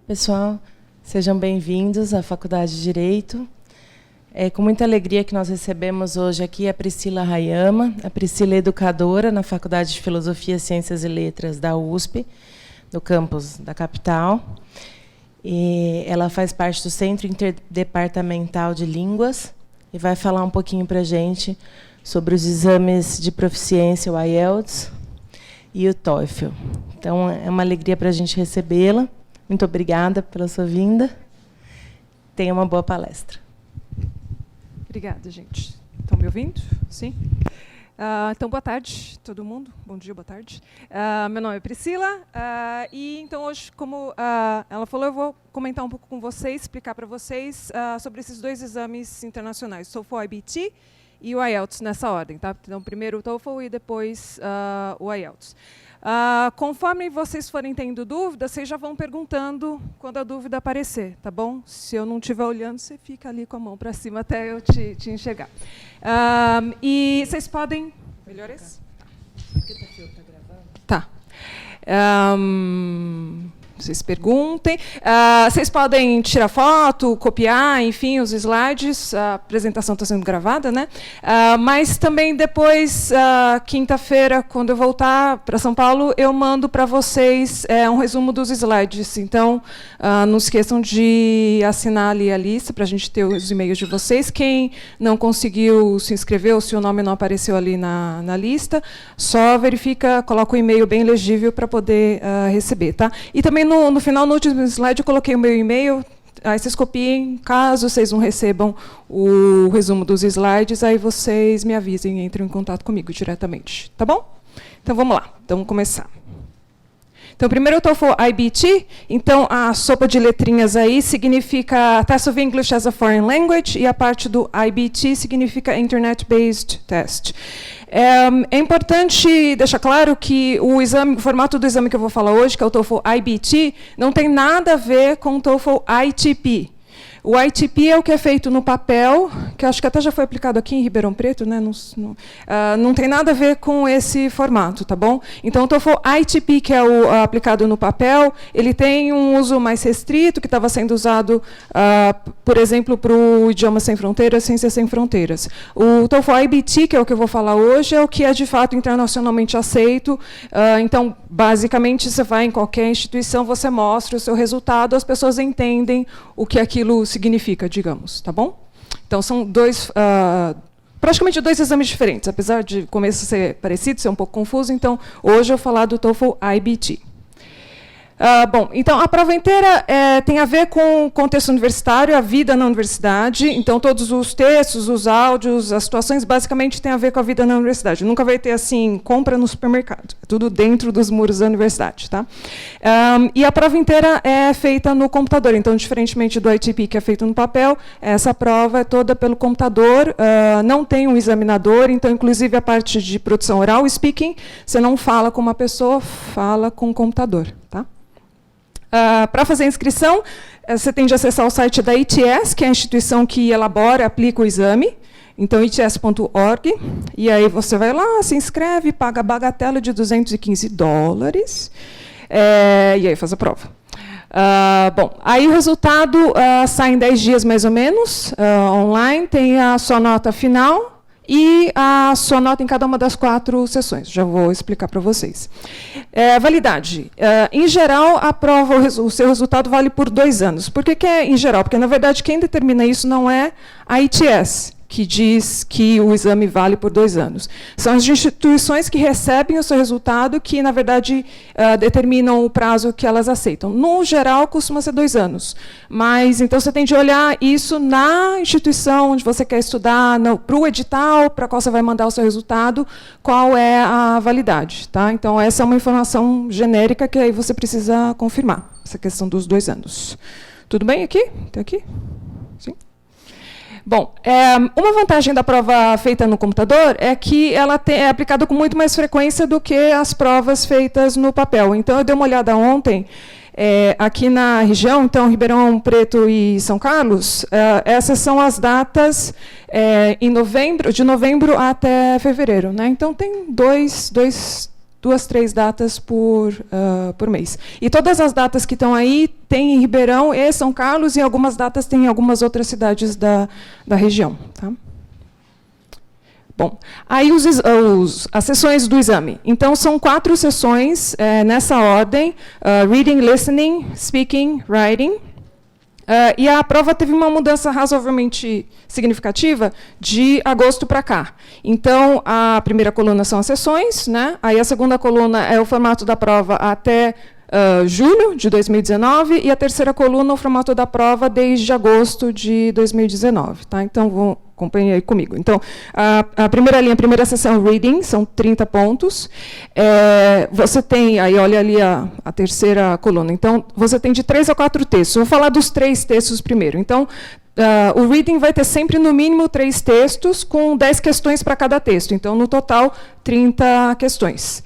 Pessoal, sejam bem-vindos à Faculdade de Direito. É com muita alegria que nós recebemos hoje aqui a Priscila Hayama. A Priscila é educadora na Faculdade de Filosofia, Ciências e Letras da USP, no campus da capital. E ela faz parte do Centro Interdepartamental de Línguas e vai falar um pouquinho para a gente sobre os exames de proficiência, o IELTS e o TOEFL. Então, é uma alegria para a gente recebê-la. Muito obrigada pela sua vinda. Tenha uma boa palestra. Obrigada, gente. Estão me ouvindo? Sim? Então, boa tarde, todo mundo. Bom dia, boa tarde. Meu nome é Priscila. E, então, hoje, como ela falou, eu vou comentar um pouco com vocês, explicar para vocês sobre esses dois exames internacionais, TOEFL IBT e o IELTS, nessa ordem. Tá? Então, primeiro o TOEFL e depois o IELTS. Conforme vocês forem tendo dúvidas, vocês já vão perguntando quando a dúvida aparecer, tá bom? Se eu não estiver olhando, você fica ali com a mão para cima até eu te enxergar. E vocês podem... Melhor esse? Tá. Vocês perguntem. Vocês podem tirar foto, copiar, enfim, os slides. A apresentação está sendo gravada, né? Mas também depois, quinta-feira, quando eu voltar para São Paulo, eu mando para vocês um resumo dos slides. Então, não esqueçam de assinar ali a lista para a gente ter os e-mails de vocês. Quem não conseguiu se inscrever ou se o nome não apareceu ali na lista, só verifica, coloca o e-mail bem legível para poder receber, tá? E também no final, no último slide, eu coloquei o meu e-mail. Aí vocês copiem, caso vocês não recebam o resumo dos slides, aí vocês me avisem e entrem em contato comigo diretamente. Tá bom? Então, vamos lá. Então, vamos começar. Então, primeiro o TOEFL IBT. Então, a sopa de letrinhas aí significa Test of English as a Foreign Language, e a parte do IBT significa Internet Based Test. É importante deixar claro que o formato do exame que eu vou falar hoje, que é o TOEFL IBT, não tem nada a ver com o TOEFL ITP. O ITP é o que é feito no papel, que acho que até já foi aplicado aqui em Ribeirão Preto, né? Não tem nada a ver com esse formato, tá bom? Então, o TOEFL ITP, que é o aplicado no papel, ele tem um uso mais restrito, que estava sendo usado, por exemplo, para o Idioma Sem Fronteiras, Ciências Sem Fronteiras. O TOEFL IBT, que é o que eu vou falar hoje, é o que é, de fato, internacionalmente aceito. Então, basicamente, você vai em qualquer instituição, você mostra o seu resultado, as pessoas entendem o que aquilo significa, digamos, tá bom? Então, são praticamente dois exames diferentes, apesar de começo ser parecido, ser um pouco confuso. Então, hoje eu vou falar do TOEFL IBT. Bom, então, a prova inteira tem a ver com o contexto universitário, a vida na universidade. Então, todos os textos, os áudios, as situações, basicamente, têm a ver com a vida na universidade. Nunca vai ter, assim, compra no supermercado. É tudo dentro dos muros da universidade. Tá? E a prova inteira é feita no computador. Então, diferentemente do ITP, que é feito no papel, essa prova é toda pelo computador. Não tem um examinador. Então, inclusive, a parte de produção oral, speaking, você não fala com uma pessoa, fala com o computador. Tá? Para fazer a inscrição, você tem de acessar o site da ITS, que é a instituição que elabora e aplica o exame. Então, its.org. E aí você vai lá, se inscreve, paga a bagatela de $215. E aí faz a prova. Bom, aí o resultado sai em 10 dias, mais ou menos, online. Tem a sua nota final e a sua nota em cada uma das 4 sessões. Já vou explicar para vocês. Validade. Em geral, a prova, o seu resultado vale por 2 anos. Por que é em geral? Porque, na verdade, quem determina isso não é a ITS, que diz que o exame vale por 2 anos. São as instituições que recebem o seu resultado que, na verdade, determinam o prazo que elas aceitam. No geral, costuma ser 2 anos. Mas, então, você tem de olhar isso na instituição onde você quer estudar, para o edital, para qual você vai mandar o seu resultado, qual é a validade. Tá? Então, essa é uma informação genérica que aí você precisa confirmar, essa questão dos 2 anos. Tudo bem aqui? Até aqui? Sim? Bom, uma vantagem da prova feita no computador é que ela é aplicada com muito mais frequência do que as provas feitas no papel. Então, eu dei uma olhada ontem, aqui na região, então, Ribeirão Preto e São Carlos, essas são as datas de novembro até fevereiro. Né? Então, tem dois 2, 3 datas por mês. E todas as datas que estão aí tem em Ribeirão e São Carlos, e algumas datas tem em algumas outras cidades da região. Tá? Bom, aí as sessões do exame. Então, são 4 sessões nessa ordem: reading, listening, speaking, writing. E a prova teve uma mudança razoavelmente significativa de agosto para cá. Então, a primeira coluna são as sessões, né? Aí a segunda coluna é o formato da prova até julho de 2019, e a terceira coluna o formato da prova desde agosto de 2019. Tá? Então, vão acompanhar aí comigo. Então, a primeira linha, a primeira sessão, reading, são 30 pontos. Você tem, aí olha ali a terceira coluna. Então, você tem de 3 a 4 textos. Vou falar dos 3 textos primeiro. Então, o reading vai ter sempre, no mínimo, 3 textos, com 10 questões para cada texto. Então, no total, 30 questões.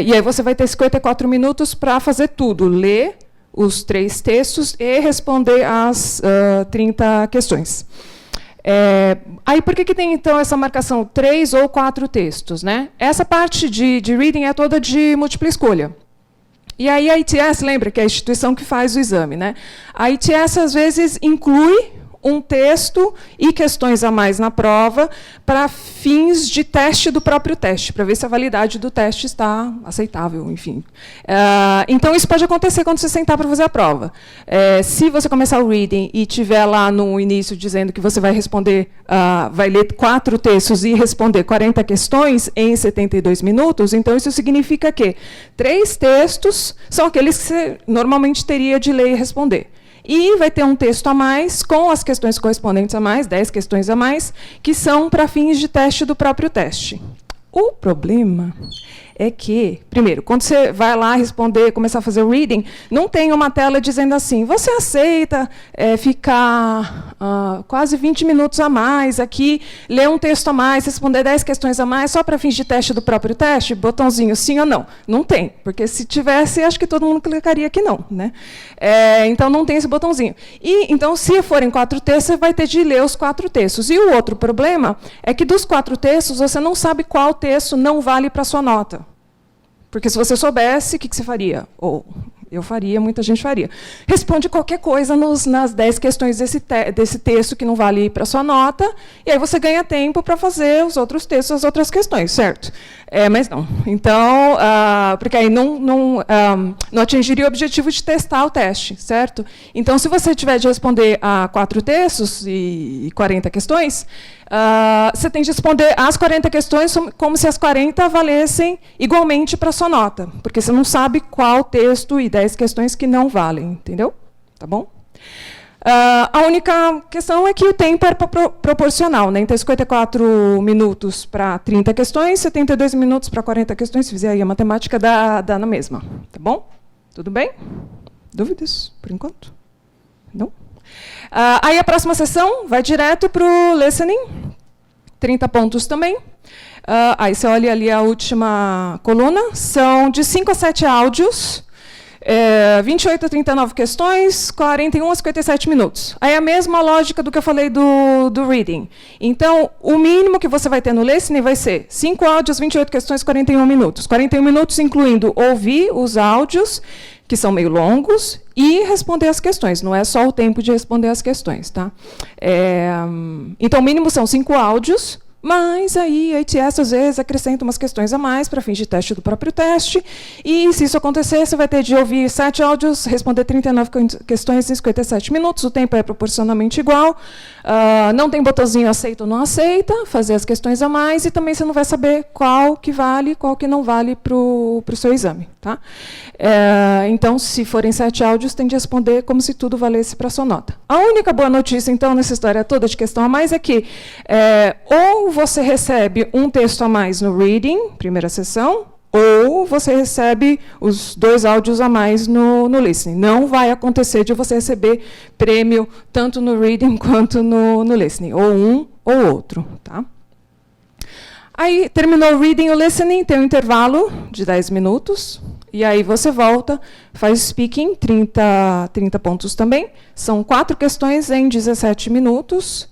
E aí você vai ter 54 minutos para fazer tudo: ler os 3 textos e responder as 30 questões. Aí, por que tem, então, essa marcação 3 ou 4 textos? Né? Essa parte de reading é toda de múltipla escolha. E aí a ITS, lembra que é a instituição que faz o exame, né? A ITS, às vezes, inclui um texto e questões a mais na prova para fins de teste do próprio teste, para ver se a validade do teste está aceitável, enfim. Então, isso pode acontecer quando você sentar para fazer a prova. Se você começar o reading e tiver lá no início dizendo que você vai responder, vai ler 4 textos e responder 40 questões em 72 minutos, então isso significa que 3 textos são aqueles que você normalmente teria de ler e responder. E vai ter um texto a mais, com as questões correspondentes a mais, 10 questões a mais, que são para fins de teste do próprio teste. O problema é que, primeiro, quando você vai lá responder, começar a fazer o reading, não tem uma tela dizendo assim: você aceita ficar quase 20 minutos a mais aqui, ler um texto a mais, responder 10 questões a mais, só para fins de teste do próprio teste? Botãozinho sim ou não? Não tem, porque se tivesse, acho que todo mundo clicaria que não. Né? Então, não tem esse botãozinho. E, então, se forem 4 textos, você vai ter de ler os 4 textos. E o outro problema é que, dos 4 textos, você não sabe qual texto não vale para a sua nota. Porque, se você soubesse, o que você faria? Ou eu faria, muita gente faria. Responde qualquer coisa nas 10 questões desse texto que não vale para a sua nota, e aí você ganha tempo para fazer os outros textos, as outras questões, certo? Mas não. Então, porque aí não atingiria o objetivo de testar o teste, certo? Então, se você tiver de responder a 4 textos e 40 questões, você tem de responder as 40 questões como se as 40 valessem igualmente para a sua nota, porque você não sabe qual texto e 10 questões que não valem, entendeu? Tá bom? A única questão é que o tempo é proporcional, né? Então, 54 minutos para 30 questões, 72 minutos para 40 questões. Se fizer aí a matemática, dá na mesma. Tá bom? Tudo bem? Dúvidas, por enquanto? Não? Aí a próxima sessão vai direto para o listening, 30 pontos também. Aí você olha ali a última coluna, são de 5 a 7 áudios, 28 a 39 questões, 41 a 57 minutos. Aí a mesma lógica do que eu falei do reading. Então, o mínimo que você vai ter no listening vai ser 5 áudios, 28 questões, 41 minutos. 41 minutos incluindo ouvir os áudios, que são meio longos, e responder as questões. Não é só o tempo de responder as questões. Tá? Então, o mínimo são 5 áudios, mas aí a ITS, às vezes, acrescenta umas questões a mais para fins de teste do próprio teste. E, se isso acontecer, você vai ter de ouvir 7 áudios, responder 39 questões em 57 minutos. O tempo é proporcionalmente igual. Não tem botãozinho aceita ou não aceita, fazer as questões a mais. E também você não vai saber qual que vale, qual que não vale para o seu exame. Tá? Então, se forem 7 áudios, tem de responder como se tudo valesse para a sua nota. A única boa notícia, então, nessa história toda de questão a mais é que ou você recebe um texto a mais no reading, primeira sessão, ou você recebe os 2 áudios a mais no listening. Não vai acontecer de você receber prêmio tanto no reading quanto no listening, ou um ou outro. Tá? Aí, terminou o reading e o listening, tem um intervalo de 10 minutos. E aí você volta, faz speaking, 30 pontos também. São 4 questões em 17 minutos,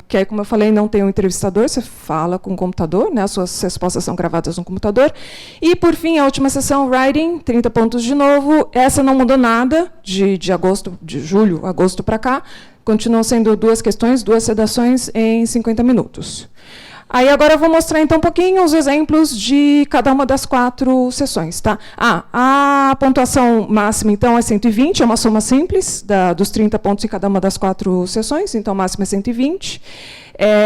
que aí, como eu falei, não tem um entrevistador, você fala com o computador, né, as suas respostas são gravadas no computador. E, por fim, a última sessão, writing, 30 pontos de novo. Essa não mudou nada, de julho, agosto para cá. Continuam sendo 2 questões, 2 redações em 50 minutos. Aí agora eu vou mostrar então um pouquinho os exemplos de cada uma das 4 sessões. Tá? A pontuação máxima, então, é 120, é uma soma simples dos 30 pontos em cada uma das 4 sessões, então, a máxima é 120.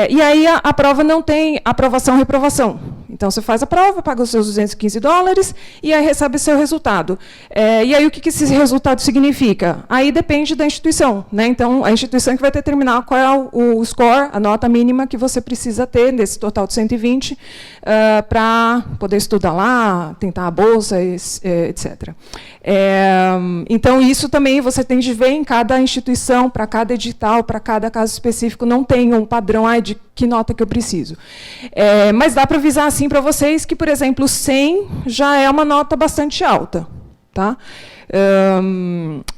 E aí a prova não tem aprovação ou reprovação. Então, você faz a prova, paga os seus $215 e aí recebe seu resultado. E aí, o que esse resultado significa? Aí depende da instituição. Né? Então, a instituição que vai determinar qual é o score, a nota mínima que você precisa ter nesse total de 120 para poder estudar lá, tentar a bolsa, etc. Então, isso também você tem de ver em cada instituição, para cada edital, para cada caso específico, não tem um padrão de que nota que eu preciso. Mas dá para avisar assim para vocês que, por exemplo, 100 já é uma nota bastante alta. Tá?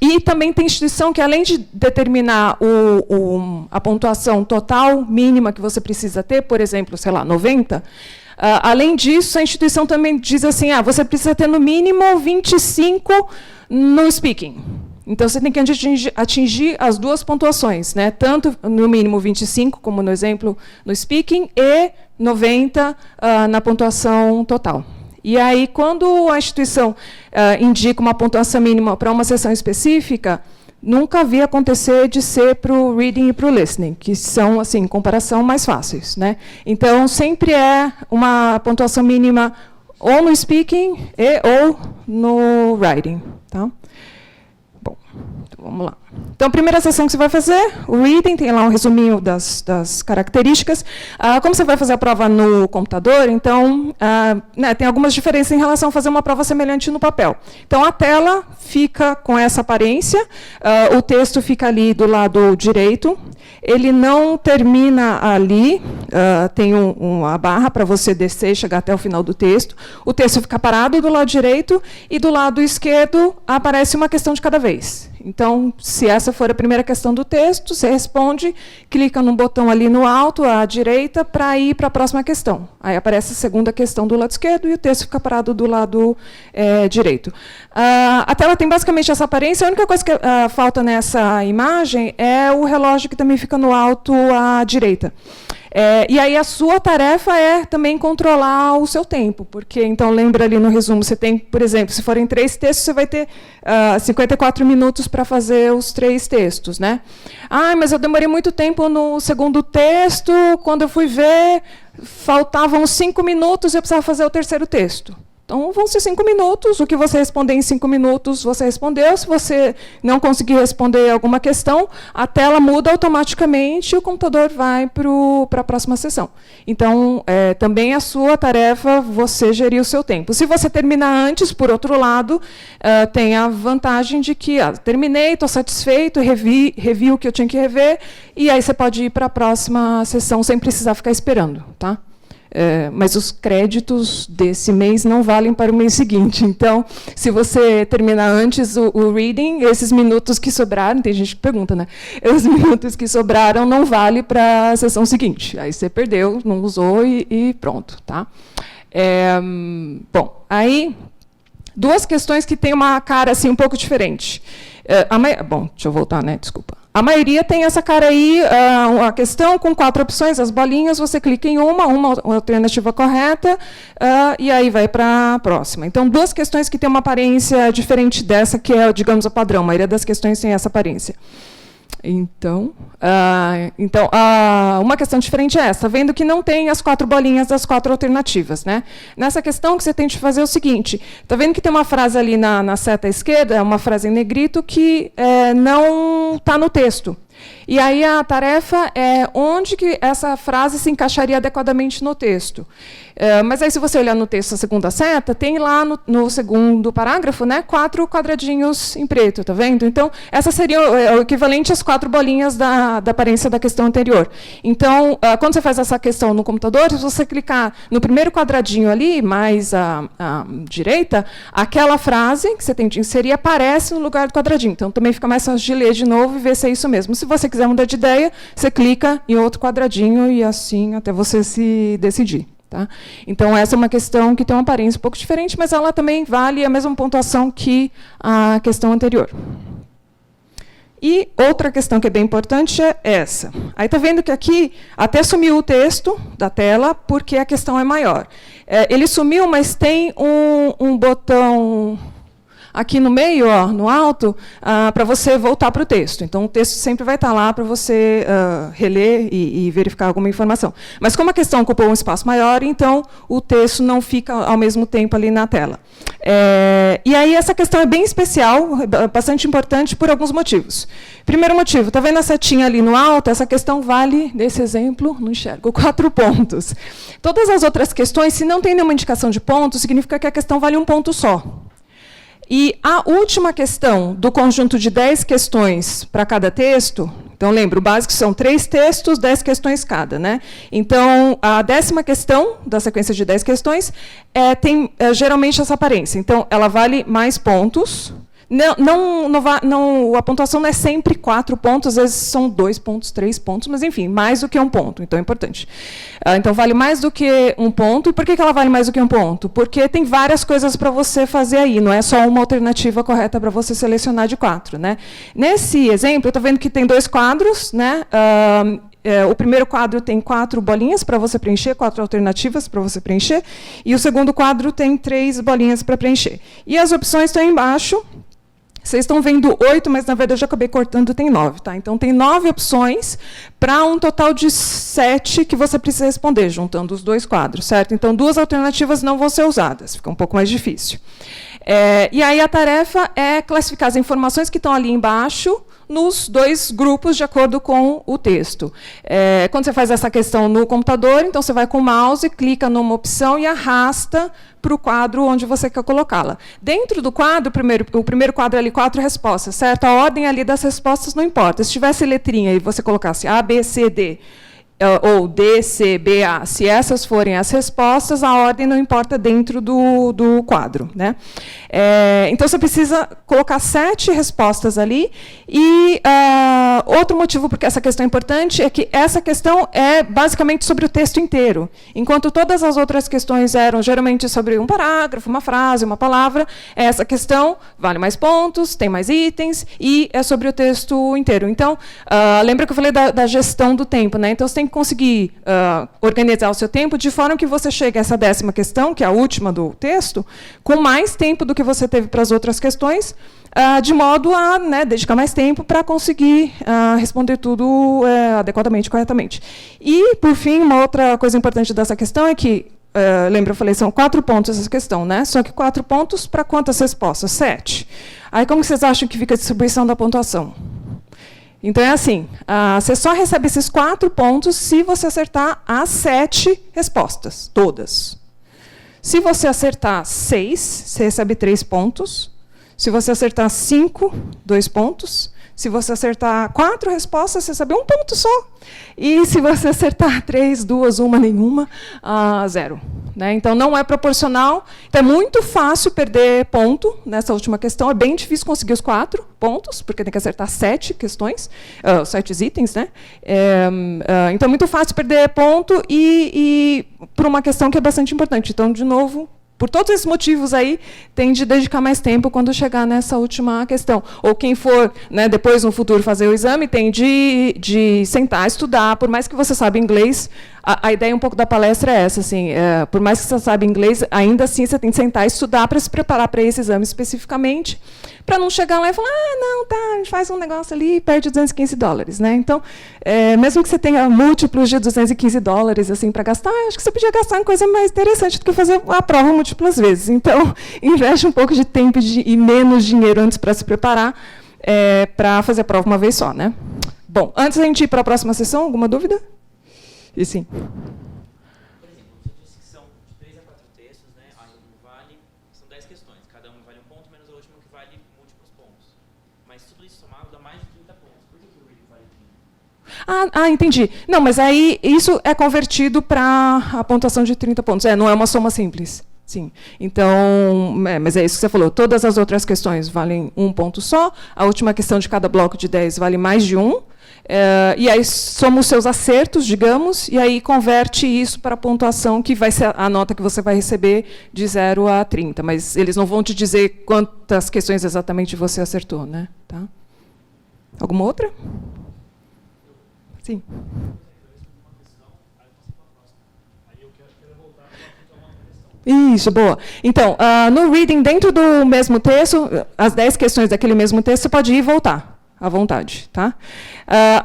E também tem instituição que, além de determinar a pontuação total mínima que você precisa ter, por exemplo, sei lá, 90, além disso, a instituição também diz assim, você precisa ter no mínimo 25 no speaking. Então, você tem que atingir as 2 pontuações, né? Tanto no mínimo 25, como no exemplo no speaking, e 90 na pontuação total. E aí, quando a instituição indica uma pontuação mínima para uma sessão específica, nunca vi acontecer de ser para o reading e para o listening, que são, assim, em comparação, mais fáceis. Né? Então, sempre é uma pontuação mínima ou no speaking ou no writing. Tá? Bom, então vamos lá. Então, a primeira sessão que você vai fazer, o reading, tem lá um resuminho das características. Como você vai fazer a prova no computador, então, tem algumas diferenças em relação a fazer uma prova semelhante no papel. Então, a tela fica com essa aparência, o texto fica ali do lado direito, ele não termina ali, tem uma barra para você descer e chegar até o final do texto. O texto fica parado do lado direito e do lado esquerdo aparece uma questão de cada vez. Então, se essa for a primeira questão do texto, você responde, clica no botão ali no alto, à direita, para ir para a próxima questão. Aí aparece a segunda questão do lado esquerdo e o texto fica parado do lado direito. A tela tem basicamente essa aparência. A única coisa que falta nessa imagem é o relógio que também fica no alto à direita. E aí a sua tarefa é também controlar o seu tempo, porque, então, lembra ali no resumo, você tem, por exemplo, se forem 3 textos, você vai ter 54 minutos para fazer os 3 textos. Né? Mas eu demorei muito tempo no segundo texto, quando eu fui ver, faltavam 5 minutos e eu precisava fazer o terceiro texto. Então, vão ser 5 minutos, o que você responder em 5 minutos, você respondeu. Se você não conseguir responder alguma questão, a tela muda automaticamente e o computador vai para a próxima sessão. Então, também a sua tarefa, você gerir o seu tempo. Se você terminar antes, por outro lado, tem a vantagem de que terminei, estou satisfeito, revi o que eu tinha que rever, e aí você pode ir para a próxima sessão sem precisar ficar esperando. Tá? Mas os créditos desse mês não valem para o mês seguinte. Então, se você terminar antes o reading, esses minutos que sobraram, tem gente que pergunta, né? Os minutos que sobraram não valem para a sessão seguinte. Aí você perdeu, não usou e pronto. Tá? Bom, aí, 2 questões que têm uma cara assim, um pouco diferente. Bom, deixa eu voltar, né? Desculpa. A maioria tem essa cara aí, a questão com 4 opções, as bolinhas, você clica em uma alternativa correta, e aí vai para a próxima. Então, 2 questões que têm uma aparência diferente dessa, que é, digamos, o padrão. A maioria das questões tem essa aparência. Então, uma questão diferente é essa, tá vendo que não tem as 4 bolinhas das 4 alternativas. Né? Nessa questão, o que você tem de fazer é o seguinte, está vendo que tem uma frase ali na seta esquerda, uma frase em negrito, que não está no texto. E aí a tarefa é onde que essa frase se encaixaria adequadamente no texto. Mas aí, se você olhar no texto a segunda seta, tem lá no segundo parágrafo, né, 4 quadradinhos em preto, tá vendo? Então, essa seria o equivalente às 4 bolinhas da aparência da questão anterior. Então, quando você faz essa questão no computador, se você clicar no primeiro quadradinho ali, mais à direita, aquela frase que você tem de inserir aparece no lugar do quadradinho. Então, também fica mais fácil de ler de novo e ver se é isso mesmo. Se você quiser mudar de ideia, você clica em outro quadradinho e assim até você se decidir. Tá? Então, essa é uma questão que tem uma aparência um pouco diferente, mas ela também vale a mesma pontuação que a questão anterior. E outra questão que é bem importante é essa. Aí está vendo que aqui até sumiu o texto da tela, porque a questão é maior. Ele sumiu, mas tem um botão aqui no meio, ó, no alto, para você voltar para o texto. Então, o texto sempre vai estar lá para você reler e verificar alguma informação. Mas como a questão ocupou um espaço maior, então o texto não fica ao mesmo tempo ali na tela. E aí essa questão é bem especial, bastante importante por alguns motivos. Primeiro motivo, está vendo a setinha ali no alto? Essa questão vale, nesse exemplo, não enxergo, 4 pontos. Todas as outras questões, se não tem nenhuma indicação de ponto, significa que a questão vale um ponto só. E a última questão do conjunto de 10 questões para cada texto, então, lembra, o básico são 3 textos, 10 questões cada. Né? Então, a 10ª questão da sequência de 10 questões tem geralmente essa aparência. Então, ela vale mais pontos. A pontuação não é sempre 4 pontos, às vezes são 2 pontos, 3 pontos, mas, enfim, mais do que 1 ponto. Então, é importante. Então, vale mais do que 1 ponto. E por que ela vale mais do que 1 ponto? Porque tem várias coisas para você fazer aí, não é só uma alternativa correta para você selecionar de 4. Né? Nesse exemplo, eu estou vendo que tem 2 quadros. Né? O primeiro quadro tem 4 bolinhas para você preencher, 4 alternativas para você preencher. E o segundo quadro tem 3 bolinhas para preencher. E as opções estão embaixo. Vocês estão vendo 8, mas, na verdade, eu acabei cortando, tem 9. Tá? Então, tem 9 opções para um total de 7 que você precisa responder, juntando os 2 quadros. Certo? Então, 2 alternativas não vão ser usadas, fica um pouco mais difícil. E aí a tarefa é classificar as informações que estão ali embaixo nos 2 grupos de acordo com o texto. Quando você faz essa questão no computador, então você vai com o mouse, clica numa opção e arrasta para o quadro onde você quer colocá-la. Dentro do quadro, o primeiro quadro ali, 4 respostas, certo? A ordem ali das respostas não importa. Se tivesse letrinha e você colocasse A, B, C, D, ou D, C, B, A, se essas forem as respostas, a ordem não importa dentro do quadro. Né? Então, você precisa colocar 7 respostas ali. E outro motivo porque essa questão é importante é que essa questão é basicamente sobre o texto inteiro. Enquanto todas as outras questões eram geralmente sobre um parágrafo, uma frase, uma palavra, essa questão vale mais pontos, tem mais itens e é sobre o texto inteiro. Então, lembra que eu falei da gestão do tempo, né? Então, você tem que conseguir organizar o seu tempo de forma que você chegue a essa 10ª questão, que é a última do texto, com mais tempo do que você teve para as outras questões, de modo a dedicar mais tempo para conseguir responder tudo adequadamente, corretamente. E, por fim, uma outra coisa importante dessa questão é que, lembra, eu falei, são 4 pontos essa questão, né? Só que 4 pontos para quantas respostas? 7. Aí, como vocês acham que fica a distribuição da pontuação? Então, é assim, você só recebe esses 4 pontos se você acertar as 7 respostas, todas. Se você acertar 6, você recebe 3 pontos. Se você acertar 5, 2 pontos. Se você acertar 4 respostas, você recebe 1 ponto só. E se você acertar 3, 2, 1, nenhuma, 0. Né? Então, não é proporcional. Então, é muito fácil perder ponto nessa última questão. É bem difícil conseguir os 4 pontos, porque tem que acertar 7 questões, 7 itens. Né? Então, é muito fácil perder ponto e por uma questão que é bastante importante. Então, de novo, por todos esses motivos aí, tem de dedicar mais tempo quando chegar nessa última questão. Ou quem for, depois, no futuro, fazer o exame, tem de sentar, estudar. Por mais que você saiba inglês, a ideia um pouco da palestra é essa. Assim, por mais que você saiba inglês, ainda assim você tem que sentar e estudar para se preparar para esse exame especificamente, para não chegar lá e falar, não, tá, a gente faz um negócio ali e perde $215. Né? Então, mesmo que você tenha múltiplos de $215 assim, para gastar, acho que você podia gastar em coisa mais interessante do que fazer a prova múltiplas vezes. Então, investe um pouco de tempo e menos dinheiro antes para se preparar para fazer a prova uma vez só. Né? Bom, antes da gente ir para a próxima sessão, alguma dúvida? E sim. Por exemplo, você disse que são de 3 a 4 textos, né? Aí vale, são 10 questões, cada uma vale um ponto, menos a última que vale múltiplos pontos. Mas tudo isso somado dá mais de 30 pontos. Por que o reading vale 30? Entendi. Não, mas aí isso é convertido para a pontuação de 30 pontos. Não é uma soma simples. Sim. Então, mas é isso que você falou. Todas as outras questões valem um ponto só. A última questão de cada bloco de 10 vale mais de um. E aí soma os seus acertos, digamos, e aí converte isso para a pontuação que vai ser a nota que você vai receber de 0 a 30. Mas eles não vão te dizer quantas questões exatamente você acertou, né? Tá? Alguma outra? Sim. Isso, boa. Então, no reading, dentro do mesmo texto, as 10 questões daquele mesmo texto, você pode ir e voltar, à vontade. Tá?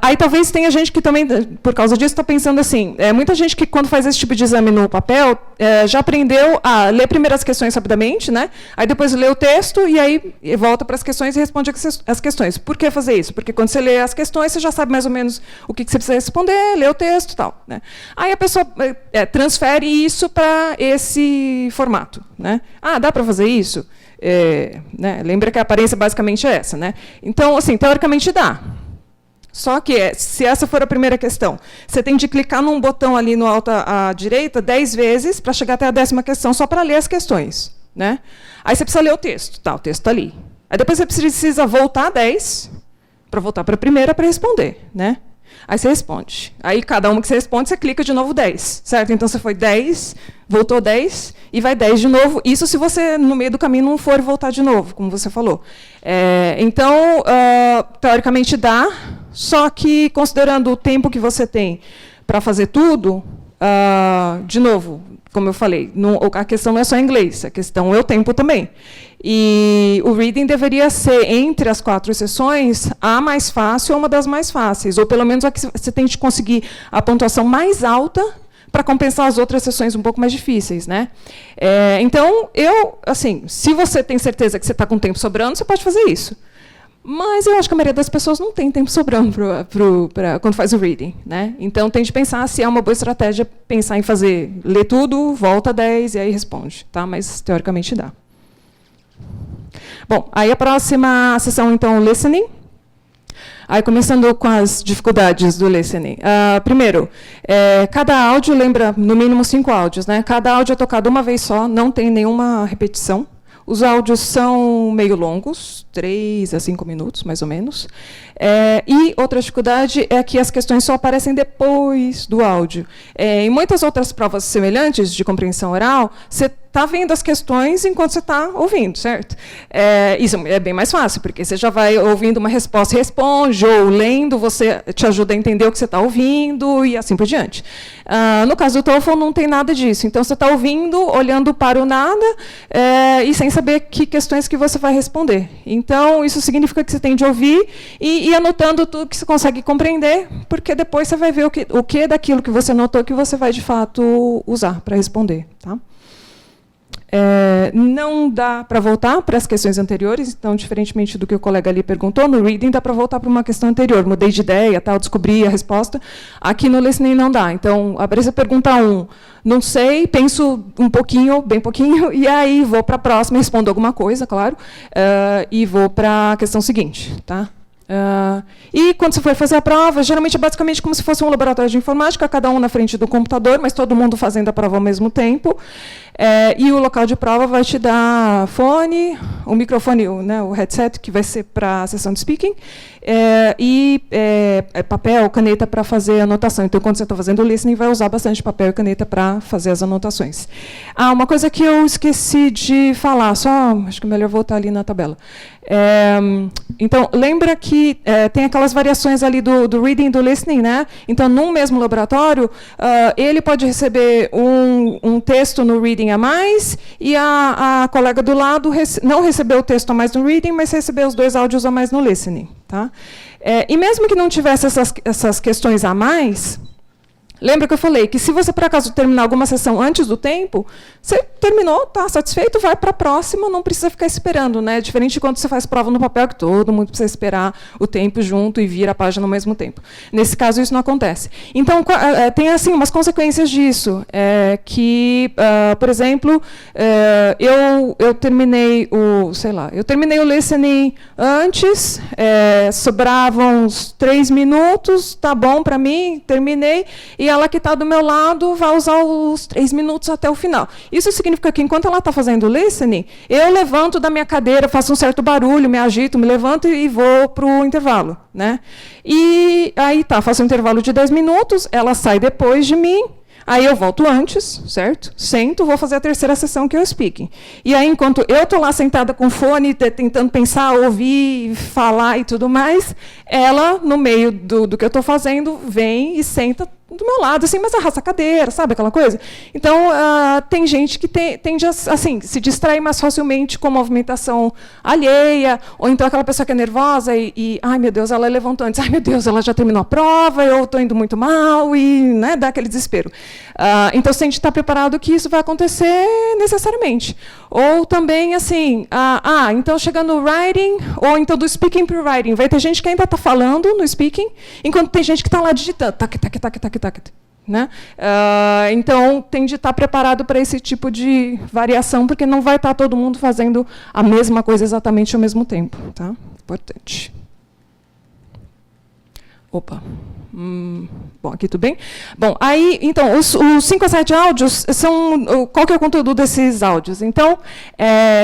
Aí talvez tenha gente que também, por causa disso, está pensando assim, muita gente que quando faz esse tipo de exame no papel, já aprendeu a ler primeiro as questões rapidamente, né? Aí depois lê o texto e aí volta para as questões e responde as questões. Por que fazer isso? Porque quando você lê as questões, você já sabe mais ou menos o que você precisa responder, lê o texto e tal. Né? Aí a pessoa transfere isso para esse formato. Né? Dá para fazer isso? Né? Lembra que a aparência basicamente é essa. Né? Então, assim, teoricamente dá. Só que, se essa for a primeira questão, você tem de clicar num botão ali no alto à direita 10 vezes para chegar até a 10ª questão, só para ler as questões. Né? Aí você precisa ler o texto. Tá, o texto está ali. Aí depois você precisa voltar 10 para voltar para a primeira para responder. Né? Aí você responde. Aí, cada uma que você responde, você clica de novo 10. Certo? Então, você foi 10, voltou 10 e vai 10 de novo. Isso se você, no meio do caminho, não for voltar de novo, como você falou. Então, teoricamente dá, só que, considerando o tempo que você tem para fazer tudo, de novo, como eu falei, a questão não é só inglês, a questão é o tempo também. E o reading deveria ser, entre as 4 sessões, a mais fácil ou uma das mais fáceis, ou pelo menos a que você tem de conseguir a pontuação mais alta para compensar as outras sessões um pouco mais difíceis. Né? Então, assim, se você tem certeza que você está com tempo sobrando, você pode fazer isso. Mas eu acho que a maioria das pessoas não tem tempo sobrando quando faz o reading. Né? Então, tem de pensar se é uma boa estratégia pensar em ler tudo, volta 10 e aí responde. Tá? Mas, teoricamente, dá. Bom, aí a próxima sessão, então, listening. Aí, começando com as dificuldades do listening. Primeiro, cada áudio lembra, no mínimo, 5 áudios. Né? Cada áudio é tocado uma vez só, não tem nenhuma repetição. Os áudios são meio longos, 3 a 5 minutos, mais ou menos. E outra dificuldade é que as questões só aparecem depois do áudio. Em muitas outras provas semelhantes de compreensão oral, você está vendo as questões enquanto você está ouvindo, certo? Isso é bem mais fácil, porque você já vai ouvindo uma resposta e responde, ou lendo, você te ajuda a entender o que você está ouvindo, e assim por diante. No caso do TOEFL, não tem nada disso. Então, você está ouvindo, olhando para o nada, e sem saber que questões que você vai responder. Então, isso significa que você tem de ouvir e ir anotando tudo que você consegue compreender, porque depois você vai ver o que daquilo que você notou que você vai, de fato, usar para responder. Tá? Não dá para voltar para as questões anteriores, então, diferentemente do que o colega ali perguntou, no reading dá para voltar para uma questão anterior. Mudei de ideia, tal, descobri a resposta. Aqui no listening não dá. Então, aparece a pergunta 1, não sei, penso um pouquinho, bem pouquinho, e aí vou para a próxima, respondo alguma coisa, claro, e vou para a questão seguinte. Tá? E quando você for fazer a prova, geralmente é basicamente como se fosse um laboratório de informática, cada um na frente do computador, mas todo mundo fazendo a prova ao mesmo tempo. E o local de prova vai te dar fone, o microfone, né, o headset, que vai ser para a sessão de speaking, e papel, caneta para fazer anotação. Então, quando você está fazendo o listening, vai usar bastante papel e caneta para fazer as anotações. Uma coisa que eu esqueci de falar, acho que é melhor voltar ali na tabela. Então, lembra que tem aquelas variações ali do reading e do listening, né? Então, num mesmo laboratório, ele pode receber um texto no reading a mais, e a colega do lado não recebeu o texto a mais no reading, mas recebeu os 2 áudios a mais no listening. Tá? E mesmo que não tivesse essas questões a mais, Lembra que eu falei que se você, por acaso, terminar alguma sessão antes do tempo, você terminou, está satisfeito, vai para a próxima, não precisa ficar esperando, né? Diferente de quando você faz prova no papel, que todo mundo precisa esperar o tempo junto e vira a página ao mesmo tempo. Nesse caso, isso não acontece. Então, tem assim umas consequências disso, por exemplo, eu terminei o listening antes, sobravam uns 3 minutos, tá bom para mim, terminei, e ela que está do meu lado vai usar os 3 minutos até o final. Isso significa que, enquanto ela está fazendo o listening, eu levanto da minha cadeira, faço um certo barulho, me agito, me levanto e vou para o intervalo, né? E aí faço um intervalo de 10 minutos, ela sai depois de mim, aí eu volto antes, certo? Sento, vou fazer a terceira sessão, que é o speaking. E aí, enquanto eu estou lá sentada com fone, tentando pensar, ouvir, falar e tudo mais, ela, no meio do que eu estou fazendo, vem e senta do meu lado, assim, mas arrasta a cadeira, sabe aquela coisa? Então, tem gente que tende a assim, se distrair mais facilmente com movimentação alheia, ou então aquela pessoa que é nervosa ai, meu Deus, ela levantou antes, ai, meu Deus, ela já terminou a prova, eu estou indo muito mal, e né, dá aquele desespero. Então, você tem que estar preparado que isso vai acontecer necessariamente. Ou também, assim, então chegando no writing, ou então do speaking para o writing, vai ter gente que ainda está falando no speaking, enquanto tem gente que está lá digitando, né? Então, tem de estar preparado para esse tipo de variação, porque não vai estar todo mundo fazendo a mesma coisa exatamente ao mesmo tempo. Tá? Importante. Opa. Bom, aqui tudo bem? Bom, aí, então, os 5 a 7 áudios são... Qual que é o conteúdo desses áudios? Então,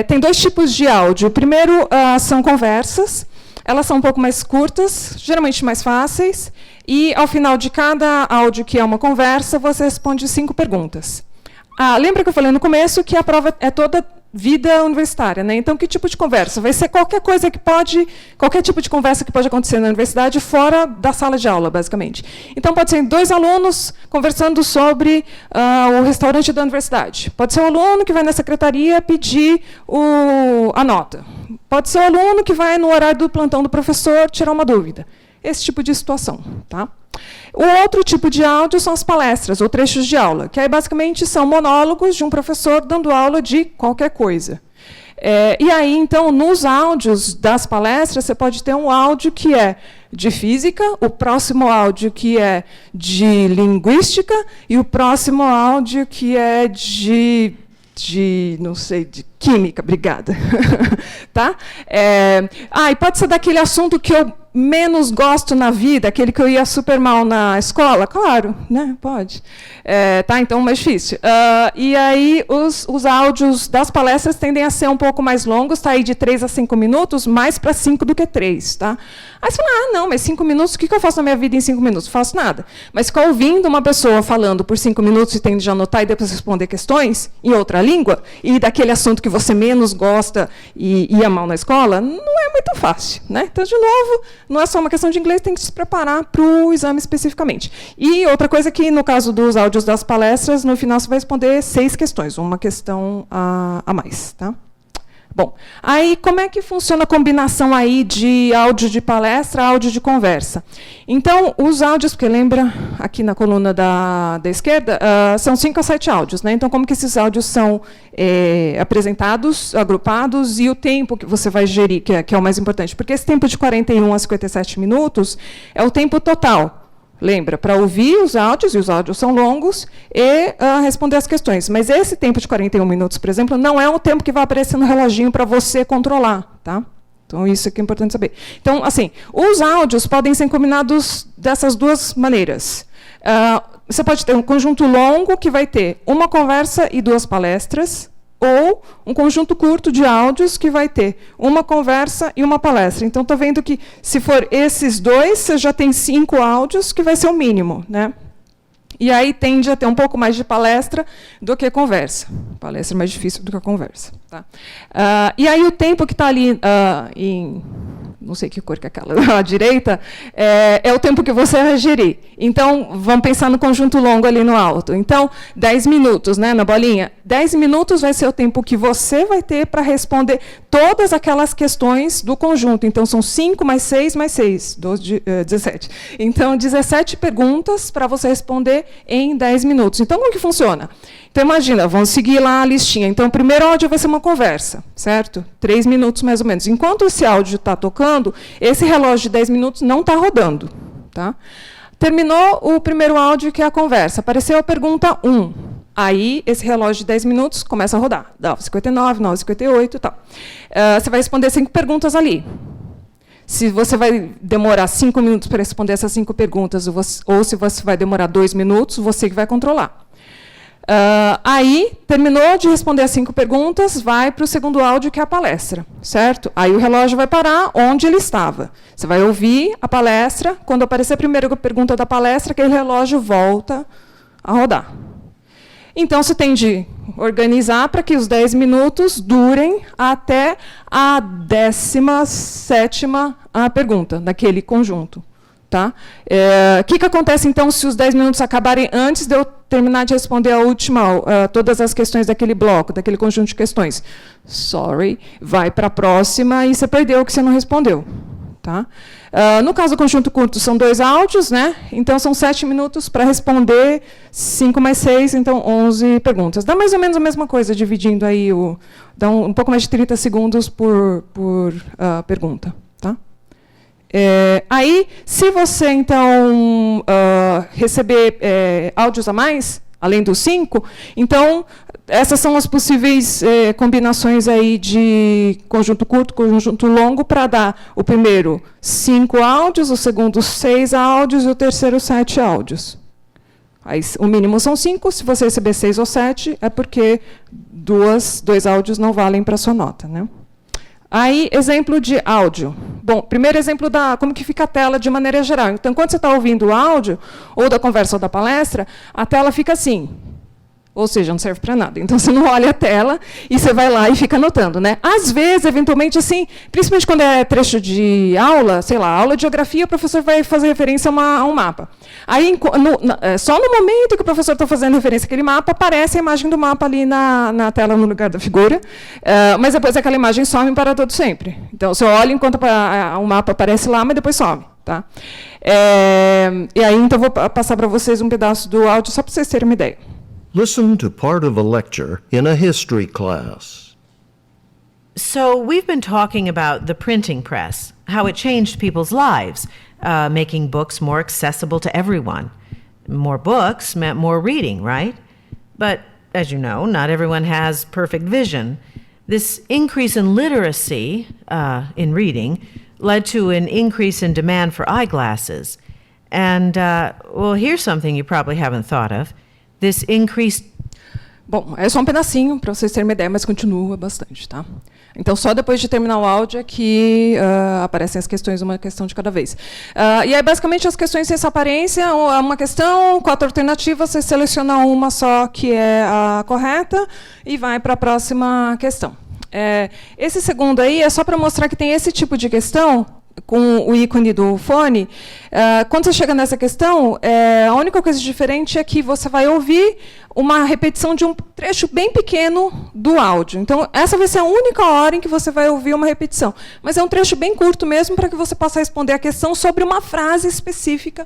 tem 2 tipos de áudio. O primeiro são conversas. Elas são um pouco mais curtas, geralmente mais fáceis. E, ao final de cada áudio, que é uma conversa, você responde 5 perguntas. Lembra que eu falei no começo que a prova é toda vida universitária, né? Então, que tipo de conversa? Vai ser qualquer tipo de conversa que pode acontecer na universidade fora da sala de aula, basicamente. Então, pode ser 2 alunos conversando sobre o restaurante da universidade. Pode ser um aluno que vai na secretaria pedir a nota. Pode ser um aluno que vai no horário do plantão do professor tirar uma dúvida. Esse tipo de situação. Tá? O outro tipo de áudio são as palestras, ou trechos de aula, que aí basicamente são monólogos de um professor dando aula de qualquer coisa. E aí, então, nos áudios das palestras, você pode ter um áudio que é de física, o próximo áudio que é de linguística, e o próximo áudio que é de não sei, de química, obrigada. Tá? E pode ser daquele assunto que eu menos gosto na vida, aquele que eu ia super mal na escola? Claro, né? Pode. Tá? Então, mais difícil. E aí, os áudios das palestras tendem a ser um pouco mais longos, tá? Aí de 3 a 5 minutos, mais para 5 do que 3. Tá? Aí você fala, não, mas 5 minutos, o que eu faço na minha vida em 5 minutos? Não faço nada. Mas ficar ouvindo uma pessoa falando por 5 minutos e tendo de anotar e depois responder questões em outra língua, e daquele assunto que você menos gosta e ia mal na escola, não é muito fácil. Né? Então, de novo, não é só uma questão de inglês, tem que se preparar para o exame especificamente. E outra coisa que, no caso dos áudios das palestras, no final você vai responder 6 questões, uma questão a mais. Tá? Bom, aí como é que funciona a combinação aí de áudio de palestra, áudio de conversa? Então, os áudios, porque lembra, aqui na coluna da esquerda, são 5 a 7 áudios. Né? Então, como que esses áudios são apresentados, agrupados, e o tempo que você vai gerir, que é o mais importante? Porque esse tempo de 41 a 57 minutos é o tempo total. Lembra, para ouvir os áudios, e os áudios são longos, e responder as questões. Mas esse tempo de 41 minutos, por exemplo, não é o tempo que vai aparecer no reloginho para você controlar. Tá? Então, isso aqui é importante saber. Então, assim, os áudios podem ser combinados dessas 2 maneiras. Você pode ter um conjunto longo, que vai ter uma conversa e 2 palestras, ou um conjunto curto de áudios que vai ter uma conversa e uma palestra. Então, estou vendo que, se for esses 2, você já tem 5 áudios, que vai ser o mínimo. Né? E aí tende a ter um pouco mais de palestra do que conversa. Palestra é mais difícil do que a conversa. Tá? E aí o tempo que está ali em não sei que cor que é aquela, à direita, é o tempo que você vai gerir. Então, vamos pensar no conjunto longo ali no alto. Então, 10 minutos, né, na bolinha. 10 minutos vai ser o tempo que você vai ter para responder todas aquelas questões do conjunto. Então, são 5 mais 6 mais 6, 17. Então, 17 perguntas para você responder em 10 minutos. Então, como que funciona? Então, imagina, vamos seguir lá a listinha. Então, o primeiro áudio vai ser uma conversa, certo? 3 minutos, mais ou menos. Enquanto esse áudio está tocando, esse relógio de 10 minutos não está rodando. Tá? Terminou o primeiro áudio, que é a conversa. Apareceu a pergunta 1. Aí, esse relógio de 10 minutos começa a rodar. 9h59, 9h58 e tal. Você vai responder 5 perguntas ali. Se você vai demorar 5 minutos para responder essas 5 perguntas, ou se você vai demorar 2 minutos, você que vai controlar. Aí, terminou de responder as 5 perguntas, vai para o segundo áudio, que é a palestra, certo? Aí o relógio vai parar onde ele estava. Você vai ouvir a palestra, quando aparecer a primeira pergunta da palestra, aquele relógio volta a rodar. Então, você tem de organizar para que os 10 minutos durem até a 17ª pergunta daquele conjunto. Tá? Que acontece, então, se os 10 minutos acabarem antes de eu terminar de responder a última, todas as questões daquele bloco, daquele conjunto de questões? Sorry, vai para a próxima e você perdeu o que você não respondeu. Tá? No caso do conjunto curto, são 2 áudios, né? Então, são 7 minutos para responder, 5 mais 6, então 11 perguntas. Dá mais ou menos a mesma coisa, dividindo aí, dá um pouco mais de 30 segundos por pergunta. Tá? Aí, se você, então, receber áudios a mais, além dos 5, então, essas são as possíveis combinações aí de conjunto curto, conjunto longo, para dar o primeiro 5 áudios, o segundo 6 áudios e o terceiro 7 áudios. Aí, o mínimo são 5, se você receber 6 ou 7, é porque 2 áudios não valem para a sua nota, né? Aí, exemplo de áudio. Bom, primeiro exemplo como que fica a tela de maneira geral. Então, quando você está ouvindo o áudio, ou da conversa ou da palestra, a tela fica assim. Ou seja, não serve para nada. Então, você não olha a tela e você vai lá e fica anotando. Né? Às vezes, eventualmente, assim, principalmente quando é trecho de aula, sei lá, aula de geografia, o professor vai fazer referência a um mapa. Aí, só no momento que o professor está fazendo referência àquele mapa, aparece a imagem do mapa ali na tela, no lugar da figura, mas depois aquela imagem some para todo sempre. Então, você olha enquanto o mapa aparece lá, mas depois some. Tá? E aí, então, vou passar para vocês um pedaço do áudio, só para vocês terem uma ideia. Listen to part of a lecture in a history class. So we've been talking about the printing press, how it changed people's lives, making books more accessible to everyone. More books meant more reading, right? But, as you know, not everyone has perfect vision. This increase in literacy, in reading, led to an increase in demand for eyeglasses. And, well, here's something you probably haven't thought of. This increased... Bom, é só um pedacinho, para vocês terem uma ideia, mas continua bastante. Tá? Então, só depois de terminar o áudio é que aparecem as questões, uma questão de cada vez. E aí, basicamente, as questões têm essa aparência, uma questão, 4 alternativas, você seleciona uma só que é a correta e vai para a próxima questão. Esse segundo aí é só para mostrar que tem esse tipo de questão, com o ícone do fone. Quando você chega nessa questão, a única coisa diferente é que você vai ouvir uma repetição de um trecho bem pequeno do áudio. Então, essa vai ser a única hora em que você vai ouvir uma repetição. Mas é um trecho bem curto mesmo, para que você possa responder a questão sobre uma frase específica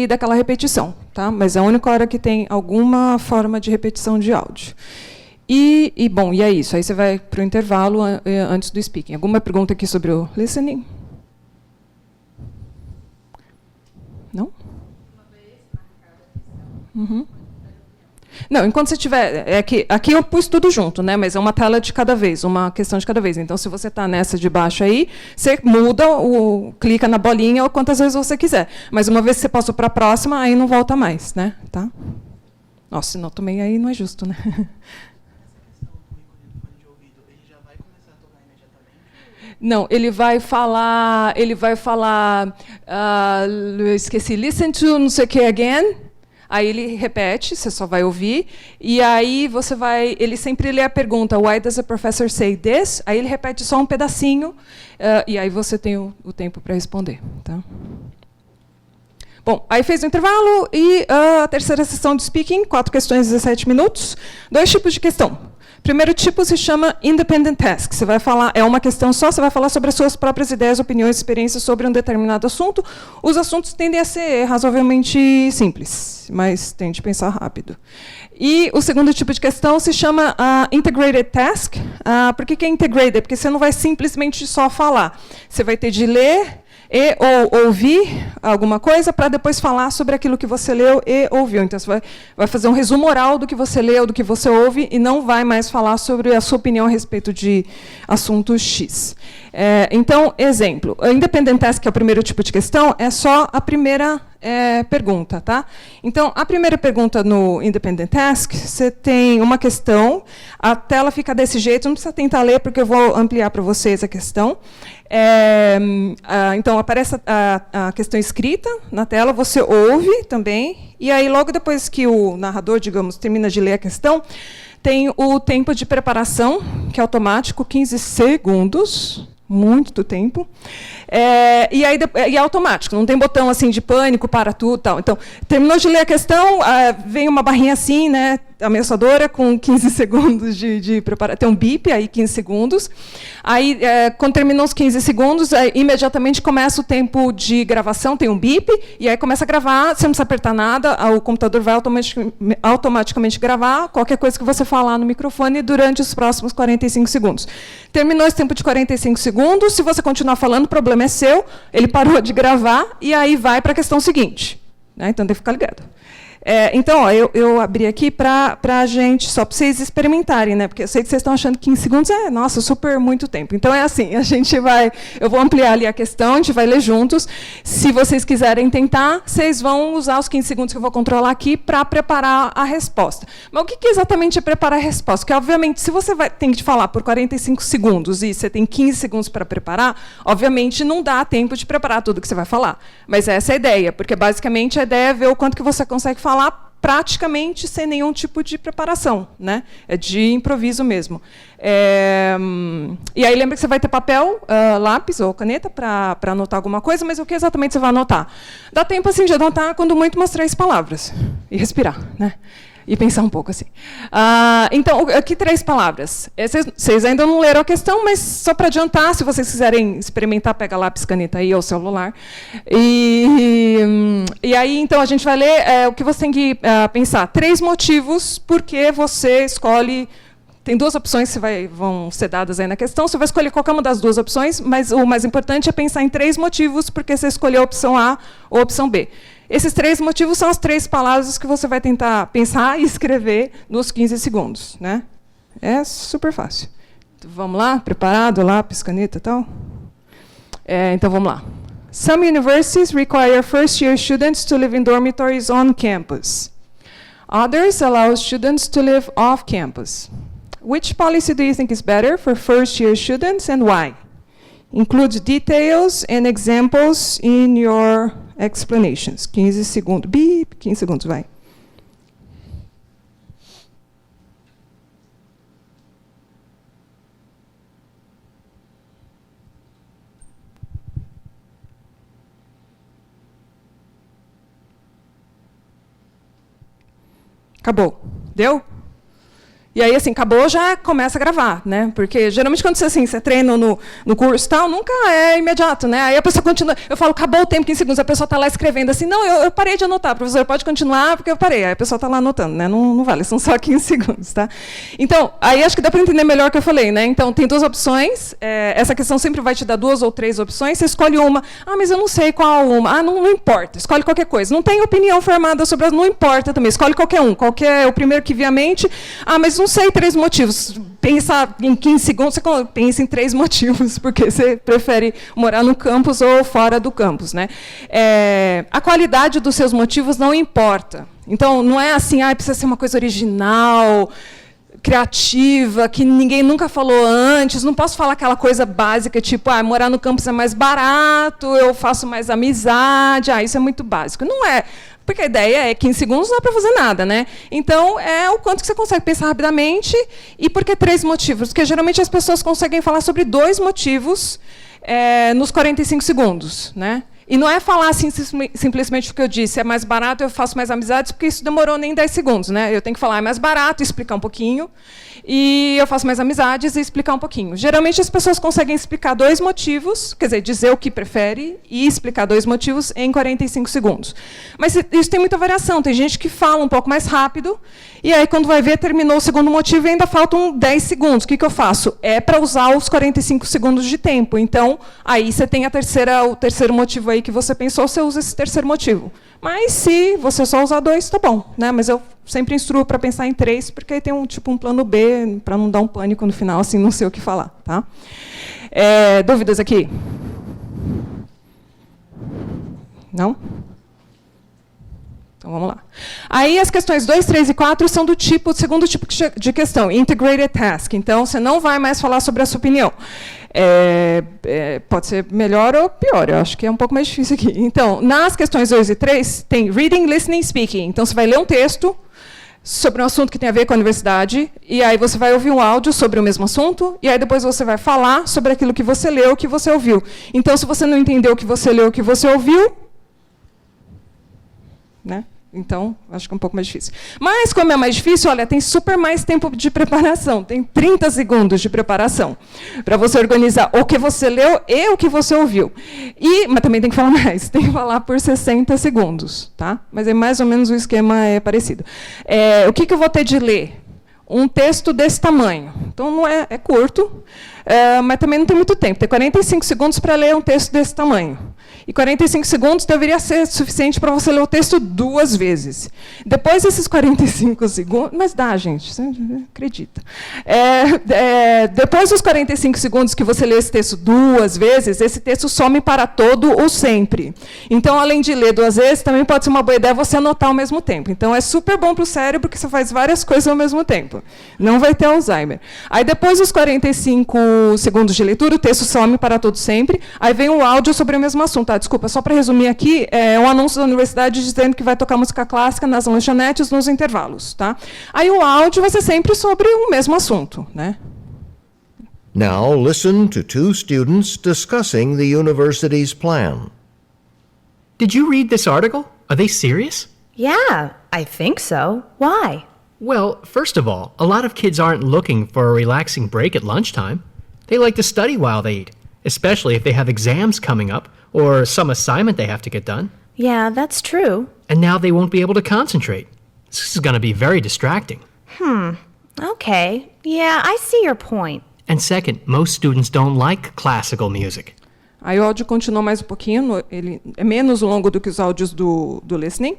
daquela repetição. Tá? Mas é a única hora que tem alguma forma de repetição de áudio. Bom, e é isso. Aí você vai para o intervalo antes do speaking. Alguma pergunta aqui sobre o listening? Não? Uhum. Não, enquanto você tiver... Aqui eu pus tudo junto, né? Mas é uma tela de cada vez, uma questão de cada vez. Então, se você está nessa de baixo aí, você muda, clica na bolinha ou quantas vezes você quiser. Mas uma vez que você passou para a próxima, aí não volta mais, né? Tá? Nossa, senão também aí não é justo, né? Não, ele vai falar, esqueci, listen to não sei o que again. Aí ele repete, você só vai ouvir, e aí ele sempre lê a pergunta, why does the professor say this? Aí ele repete só um pedacinho, e aí você tem o tempo para responder. Tá? Bom, aí fez o intervalo, e a terceira sessão de speaking, 4 questões, 17 minutos. 2 tipos de questão. Primeiro tipo se chama Independent Task. Você vai falar, é uma questão só, você vai falar sobre as suas próprias ideias, opiniões, experiências sobre um determinado assunto. Os assuntos tendem a ser razoavelmente simples, mas tende a pensar rápido. E o segundo tipo de questão se chama Integrated Task. Por que é integrated? Porque você não vai simplesmente só falar. Você vai ter de ler ou ouvir alguma coisa para depois falar sobre aquilo que você leu e ouviu. Então, você vai fazer um resumo oral do que você leu, do que você ouve, e não vai mais falar sobre a sua opinião a respeito de assunto X. Então, exemplo, o Independent Task, que é o primeiro tipo de questão, é só a primeira pergunta. Tá? Então, a primeira pergunta no Independent Task, você tem uma questão, a tela fica desse jeito, não precisa tentar ler, porque eu vou ampliar para vocês a questão. Então, aparece a questão escrita na tela, você ouve também, e aí, logo depois que o narrador, digamos, termina de ler a questão, tem o tempo de preparação, que é automático, 15 segundos, muito tempo. E é automático, não tem botão assim de pânico, para tudo. Tal. Então, terminou de ler a questão, vem uma barrinha assim, né, ameaçadora, com 15 segundos de preparação. Tem um bip, aí 15 segundos. Aí, quando terminou os 15 segundos, imediatamente começa o tempo de gravação, tem um bip, e aí começa a gravar, você não precisa apertar nada, o computador vai automaticamente gravar qualquer coisa que você falar no microfone durante os próximos 45 segundos. Terminou esse tempo de 45 segundos, se você continuar falando, o problema é seu, ele parou de gravar, e aí vai para a questão seguinte. Né? Então, tem que ficar ligado. Então, ó, eu abri aqui para a gente, só para vocês experimentarem, né? Porque eu sei que vocês estão achando que 15 segundos nossa, super muito tempo. Então, é assim, eu vou ampliar ali a questão, a gente vai ler juntos. Se vocês quiserem tentar, vocês vão usar os 15 segundos que eu vou controlar aqui para preparar a resposta. Mas o que exatamente é preparar a resposta? Porque, obviamente, se você tem que falar por 45 segundos e você tem 15 segundos para preparar, obviamente, não dá tempo de preparar tudo que você vai falar. Mas essa é a ideia, porque, basicamente, a ideia é ver o quanto que você consegue falar praticamente sem nenhum tipo de preparação, né? É de improviso mesmo. E aí lembra que você vai ter papel, lápis ou caneta para anotar alguma coisa, mas o que exatamente você vai anotar? Dá tempo assim de anotar, quando muito, umas 3 palavras. E respirar, né? E pensar um pouco assim. Então, aqui 3 palavras. Vocês ainda não leram a questão, mas só para adiantar, se vocês quiserem experimentar, pega lápis, caneta aí, ou celular. E aí, então, a gente vai ler o que você tem que pensar. 3 motivos por que você escolhe. Tem 2 opções que vão ser dadas aí na questão. Você vai escolher qualquer uma das 2 opções, mas o mais importante é pensar em 3 motivos porque você escolheu a opção A ou a opção B. Esses 3 motivos são as 3 palavras que você vai tentar pensar e escrever nos 15 segundos. Né? É super fácil. Então, vamos lá? Preparado? Lápis, caneta e tal? Então, vamos lá. Some universities require first-year students to live in dormitories on campus. Others allow students to live off campus. Which policy do you think is better for first-year students and why? Include details and examples in your explanations. 15 segundos. Bip, 15 segundos, vai. Acabou. Deu? E aí, assim, acabou, já começa a gravar, né? Porque, geralmente, quando você treina no curso e tal, nunca é imediato, né? Aí a pessoa continua, eu falo, acabou o tempo, 15 segundos, a pessoa está lá escrevendo assim, não, eu parei de anotar, professor, pode continuar, porque eu parei. Aí a pessoa está lá anotando, né? Não vale, são só 15 segundos, tá? Então, aí acho que dá para entender melhor o que eu falei, né? Então, tem 2 opções, essa questão sempre vai te dar 2 ou 3 opções, você escolhe uma, mas eu não sei qual uma, não importa, escolhe qualquer coisa, não tem opinião formada sobre não importa também, escolhe qualquer um, qualquer o primeiro que vier à mente, mas não sei 3 motivos. Pensa em 15 segundos, você pensa em 3 motivos, porque você prefere morar no campus ou fora do campus. Né? A qualidade dos seus motivos não importa. Então, não é assim, precisa ser uma coisa original, criativa, que ninguém nunca falou antes, não posso falar aquela coisa básica, tipo, morar no campus é mais barato, eu faço mais amizade, isso é muito básico. Não é. Porque a ideia é que em segundos não dá para fazer nada, né? Então, é o quanto que você consegue pensar rapidamente. E por que 3 motivos? Porque geralmente as pessoas conseguem falar sobre 2 motivos nos 45 segundos, né? E não é falar assim, simplesmente o que eu disse, é mais barato, eu faço mais amizades, porque isso demorou nem 10 segundos, né? Eu tenho que falar, é mais barato, explicar um pouquinho, e eu faço mais amizades e explicar um pouquinho. Geralmente as pessoas conseguem explicar 2 motivos, quer dizer, dizer o que prefere e explicar 2 motivos em 45 segundos. Mas isso tem muita variação, tem gente que fala um pouco mais rápido, e aí quando vai ver, terminou o segundo motivo e ainda faltam 10 segundos. O que eu faço? É para usar os 45 segundos de tempo. Então, aí você tem o terceiro motivo aí que você pensou, você usa esse terceiro motivo. Mas se você só usar 2, tá bom, né? Mas eu sempre instruo para pensar em 3, porque aí tem um plano B, para não dar um pânico no final, assim, não sei o que falar. Tá? Dúvidas aqui? Não? Então, vamos lá. Aí, as questões 2, 3 e 4 são do segundo tipo de questão, Integrated Task. Então, você não vai mais falar sobre a sua opinião. Pode ser melhor ou pior, eu acho que é um pouco mais difícil aqui. Então, nas questões 2 e 3, tem Reading, Listening, Speaking. Então, você vai ler um texto sobre um assunto que tem a ver com a universidade, e aí você vai ouvir um áudio sobre o mesmo assunto, e aí depois você vai falar sobre aquilo que você leu, o que você ouviu. Então, se você não entendeu o que você leu, o que você ouviu, né? Então, acho que é um pouco mais difícil. Mas, como é mais difícil, olha, tem super mais tempo de preparação. Tem 30 segundos de preparação para você organizar o que você leu e o que você ouviu. Mas também tem que falar mais. Tem que falar por 60 segundos. Tá? Mas mais ou menos o esquema é parecido. O que eu vou ter de ler? Um texto desse tamanho. Então, não é curto, mas também não tem muito tempo. Tem 45 segundos para ler um texto desse tamanho. E 45 segundos deveria ser suficiente para você ler o texto 2 vezes. Depois desses 45 segundos... Mas dá, gente, você acredita. Depois dos 45 segundos que você lê esse texto 2 vezes, esse texto some para todo ou sempre. Então, além de ler 2 vezes, também pode ser uma boa ideia você anotar ao mesmo tempo. Então, é super bom para o cérebro, porque você faz várias coisas ao mesmo tempo. Não vai ter Alzheimer. Aí, depois dos 45 segundos de leitura, o texto some para todo sempre. Aí vem o áudio sobre o mesmo assunto. Desculpa, só para resumir aqui, um anúncio da universidade dizendo que vai tocar música clássica nas lanchonetes nos intervalos. Tá? Aí o áudio vai ser sempre sobre o mesmo assunto. Né? Now listen to 2 students discussing the university's plan. Did you read this article? Are they serious? Yeah, I think so. Why? Well, first of all, a lot of kids aren't looking for a relaxing break at lunchtime. They like to study while they eat, especially if they have exams coming up or some assignment they have to get done. Yeah, that's true. And now they won't be able to concentrate. This is going to be very distracting. Okay. Yeah, I see your point. And second, most students don't like classical music. Aí o áudio continua mais um pouquinho, ele é menos longo do que os áudios do listening.